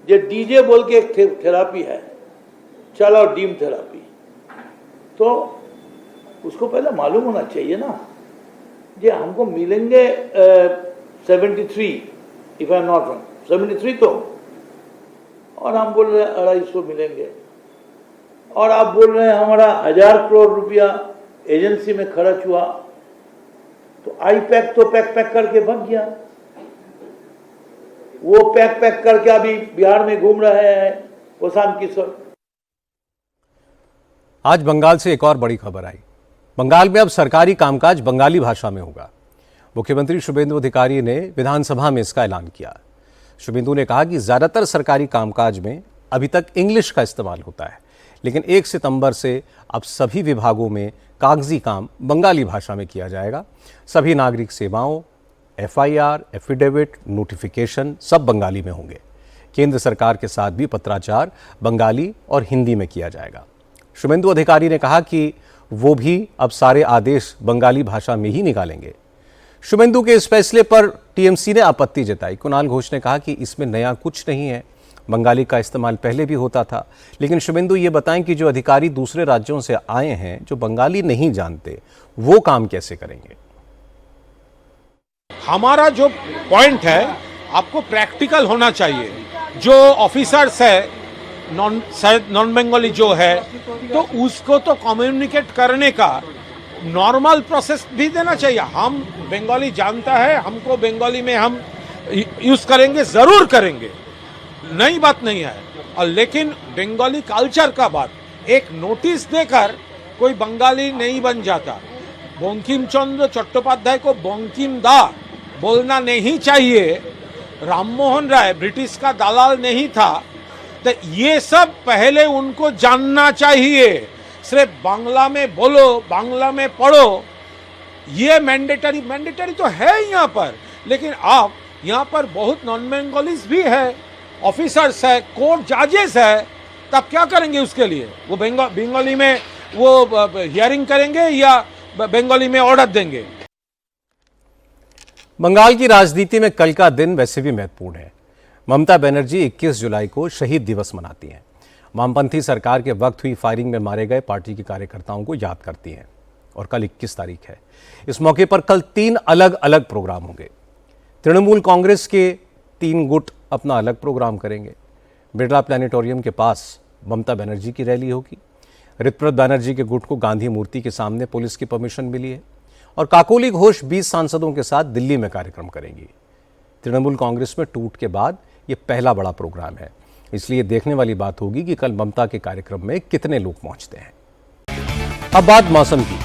ये डीजे बोल के एक थेरापी है, चलो डीम थेरापी। तो उसको पहले मालूम होना चाहिए ना, ये हमको मिलेंगे 73 if I am not wrong, 73 तो, और हम बोल रहे हैं 250 मिलेंगे, और आप बोल रहे हैं हमारा 1000 करोड़ रुपया एजेंसी में खर्च हुआ। तो IPAC तो पैक करके भाग गया। वो पैक करके अभी बिहार में घूम रहे हैं प्रशांत किशोर। आज बंगाल से एक और बड़ी खबर आई। बंगाल में अब सरकारी कामकाज बंगाली भाषा में होगा। मुख्यमंत्री शुभेंदु अधिकारी ने विधानसभा में इसका ऐलान किया। शुभेंदु ने कहा कि ज्यादातर सरकारी कामकाज में अभी तक इंग्लिश का इस्तेमाल होता है, लेकिन 1 सितंबर से अब सभी विभागों में कागजी काम बंगाली भाषा में किया जाएगा। सभी नागरिक सेवाओं, FIR, एफिडेविट, नोटिफिकेशन सब बंगाली में होंगे। केंद्र सरकार के साथ भी पत्राचार बंगाली और हिंदी में किया जाएगा। शुभेंदु अधिकारी ने कहा कि वो भी अब सारे आदेश बंगाली भाषा में ही निकालेंगे। शुभेंदु के इस फैसले पर TMC ने आपत्ति जताई। कुणाल घोष ने कहा कि इसमें नया कुछ नहीं है, बंगाली का इस्तेमाल पहले भी होता था। लेकिन शुभेंदु ये बताएं कि जो अधिकारी दूसरे राज्यों से आए हैं, जो बंगाली नहीं जानते, वो काम कैसे करेंगे। हमारा जो पॉइंट है, आपको प्रैक्टिकल होना चाहिए। जो ऑफिसर्स है नॉन बंगाली जो है, तो उसको तो कम्युनिकेट करने का नॉर्मल प्रोसेस भी देना चाहिए। हम बंगाली जानता है, हमको बंगाली में हम यूज करेंगे, जरूर करेंगे, नई बात नहीं है। और लेकिन बंगाली कल्चर का बात, एक नोटिस देकर कोई बंगाली नहीं बन जाता। बंकिम चंद्र चट्टोपाध्याय को बंकिम दा बोलना नहीं चाहिए। राममोहन राय ब्रिटिश का दलाल नहीं था। तो ये सब पहले उनको जानना चाहिए। सिर्फ बांग्ला में बोलो, बांग्ला में पढ़ो, ये मैंडेटरी तो है यहाँ पर। लेकिन आप यहाँ पर बहुत नॉन बंगालीज भी है, ऑफिसर्स है, कोर्ट जजेस है, तब क्या करेंगे उसके लिए? वो बंगाली में वो हियरिंग करेंगे या बंगाली में ऑर्डर देंगे? बंगाल की राजनीति में कल का दिन वैसे भी महत्वपूर्ण है। ममता बनर्जी 21 जुलाई को शहीद दिवस मनाती हैं। वामपंथी सरकार के वक्त हुई फायरिंग में मारे गए पार्टी के कार्यकर्ताओं को याद करती हैं। और कल 21 तारीख है। इस मौके पर कल 3 अलग अलग प्रोग्राम होंगे। तृणमूल कांग्रेस के 3 गुट अपना अलग प्रोग्राम करेंगे। बिरला प्लानिटोरियम के पास ममता बनर्जी की रैली होगी। ऋतुव्रत बनर्जी के गुट को गांधी मूर्ति के सामने पुलिस की परमिशन मिली है। और काकोली घोष 20 सांसदों के साथ दिल्ली में कार्यक्रम करेंगी। तृणमूल कांग्रेस में टूट के बाद ये पहला बड़ा प्रोग्राम है, इसलिए देखने वाली बात होगी कि कल ममता के कार्यक्रम में कितने लोग पहुंचते हैं। अब बात मौसम की।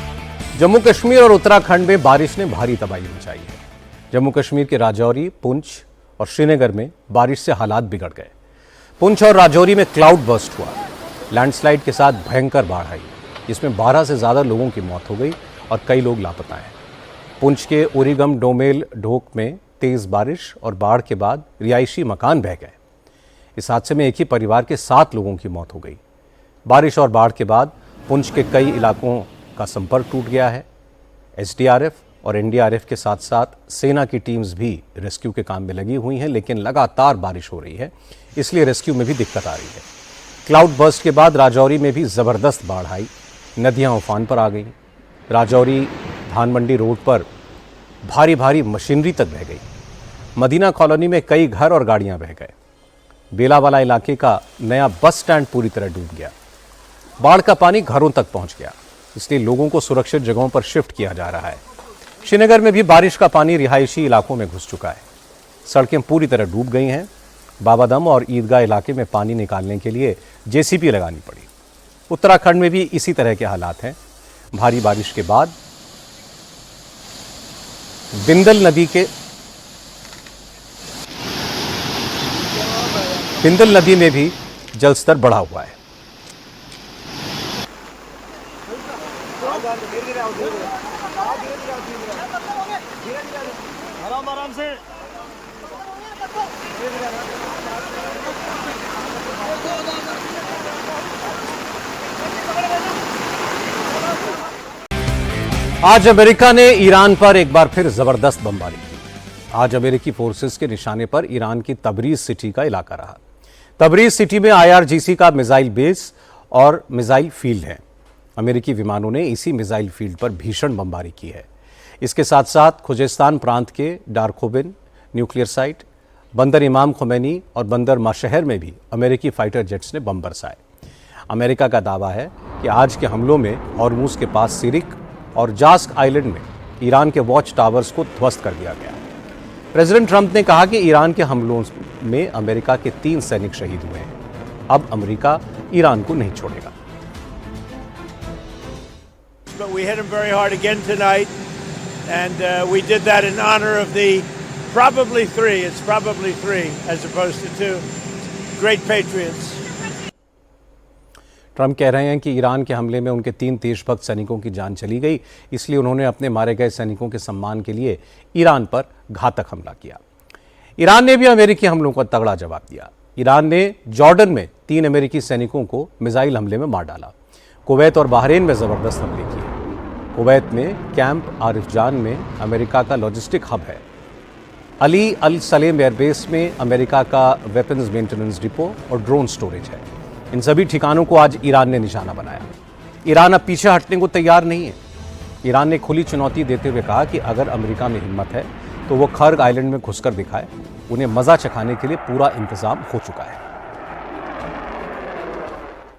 जम्मू कश्मीर और उत्तराखंड में बारिश ने भारी तबाही मचाई है। जम्मू कश्मीर के राजौरी, पुंछ और श्रीनगर में बारिश से हालात बिगड़ गए। पुंछ और राजौरी में क्लाउड बर्स्ट हुआ। लैंडस्लाइड के साथ भयंकर बाढ़ आई, जिसमें 12 से ज्यादा लोगों की मौत हो गई और कई लोग लापता हैं। पुंछ के उरीगम डोमेल ढोक में तेज बारिश और बाढ़ के बाद रिहायशी मकान बह गए। इस हादसे में एक ही परिवार के 7 लोगों की मौत हो गई। बारिश और बाढ़ के बाद पुंछ के कई इलाकों का संपर्क टूट गया है। एसडीआरएफ और एनडीआरएफ के साथ साथ सेना की टीम्स भी रेस्क्यू के काम में लगी हुई हैं, लेकिन लगातार बारिश हो रही है, इसलिए रेस्क्यू में भी दिक्कत आ रही है। क्लाउड बर्स्ट के बाद राजौरी में भी जबरदस्त बाढ़ आई, नदियां उफान पर आ गई। राजौरी धानमंडी रोड पर भारी भारी मशीनरी तक बह गई। मदीना कॉलोनी में कई घर और गाड़ियां बह गए। बेलावाला इलाके का नया बस स्टैंड पूरी तरह डूब गया। बाढ़ का पानी घरों तक पहुंच गया, इसलिए लोगों को सुरक्षित जगहों पर शिफ्ट किया जा रहा है। श्रीनगर में भी बारिश का पानी रिहायशी इलाकों में घुस चुका है। सड़कें पूरी तरह डूब गई हैं। बाबादम और ईदगाह इलाके में पानी निकालने के लिए जेसीबी लगानी पड़ी। उत्तराखंड में भी इसी तरह के हालात हैं। भारी बारिश के बाद बिंदल नदी में भी जलस्तर बढ़ा हुआ है। आराम से आज अमेरिका ने ईरान पर एक बार फिर जबरदस्त बमबारी की। आज अमेरिकी फोर्सेस के निशाने पर ईरान की तबरीज सिटी का इलाका रहा। तबरीज सिटी में IRGC का मिसाइल बेस और मिसाइल फील्ड है। अमेरिकी विमानों ने इसी मिसाइल फील्ड पर भीषण बमबारी की है। इसके साथ साथ खुजेस्तान प्रांत के डारखोबिन न्यूक्लियर साइट, बंदर इमाम खोमैनी और बंदर माशहर में भी अमेरिकी फाइटर जेट्स ने बम बरसाए। अमेरिका का दावा है कि आज के हमलों में हॉर्मुज के पास सिरिक और जास्क आइलैंड में ईरान के वॉच टावर्स को ध्वस्त कर दिया गया। प्रेसिडेंट ट्रंप ने कहा कि ईरान के हमलों में अमेरिका के 3 सैनिक शहीद हुए हैं। अब अमेरिका ईरान को नहीं छोड़ेगा। But we hit them very hard again tonight, and we did that in honor of the probably 3. It's probably 3 as opposed to 2 great patriots. Trump कह रहे हैं कि ईरान के हमले में उनके 3 देशभक्त सैनिकों की जान चली गई, इसलिए उन्होंने अपने मारे गए सैनिकों के सम्मान के लिए ईरान पर घातक हमला किया। ईरान ने भी अमेरिकी हमलों का तगड़ा जवाब दिया। ईरान ने जॉर्डन में 3 अमेरिकी सैनिकों को मिसाइल हमले में मार डाला। कुवैत और बहरीन में जबरदस्त हमले किए। कुवैत में कैंप आरिफजान में अमेरिका का लॉजिस्टिक हब है। अली अल सलेम एयरबेस में अमेरिका का वेपन्स मेंटेनेंस डिपो और ड्रोन स्टोरेज है। इन सभी ठिकानों को आज ईरान ने निशाना बनाया। ईरान अब पीछे हटने को तैयार नहीं है। ईरान ने खुली चुनौती देते हुए कहा कि अगर अमेरिका में हिम्मत है तो वो खर्ग आइलैंड में घुसकर दिखाए। उन्हें मजा चखाने के लिए पूरा इंतजाम हो चुका है।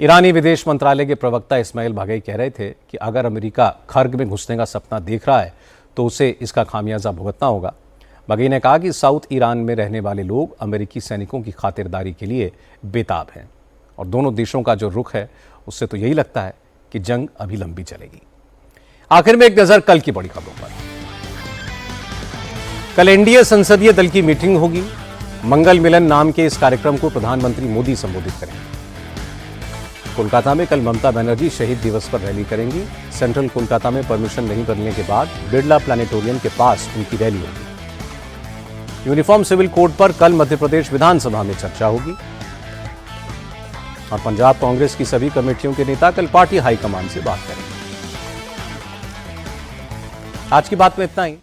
ईरानी विदेश मंत्रालय के प्रवक्ता इस्माइल बागई कह रहे थे कि अगर अमेरिका खर्ग में घुसने का सपना देख रहा है तो उसे इसका खामियाजा भुगतना होगा। बागई ने कहा कि साउथ ईरान में रहने वाले लोग अमेरिकी सैनिकों की खातिरदारी के लिए बेताब हैं और दोनों देशों का जो रुख है उससे तो यही लगता है कि जंग अभी लंबी चलेगी। आखिर में एक नजर कल की बड़ी खबरों पर। कल एनडीए संसदीय दल की मीटिंग होगी। मंगल मिलन नाम के इस कार्यक्रम को प्रधानमंत्री मोदी संबोधित करेंगे। कोलकाता में कल ममता बनर्जी शहीद दिवस पर रैली करेंगी। सेंट्रल कोलकाता में परमिशन नहीं बदलने के बाद बिरला प्लानिटोरियम के पास उनकी रैली होगी। यूनिफॉर्म सिविल कोड पर कल मध्य प्रदेश विधानसभा में चर्चा होगी और पंजाब कांग्रेस की सभी कमेटियों के नेता कल पार्टी हाईकमान से बात करेंगे। आज की बात में इतना ही।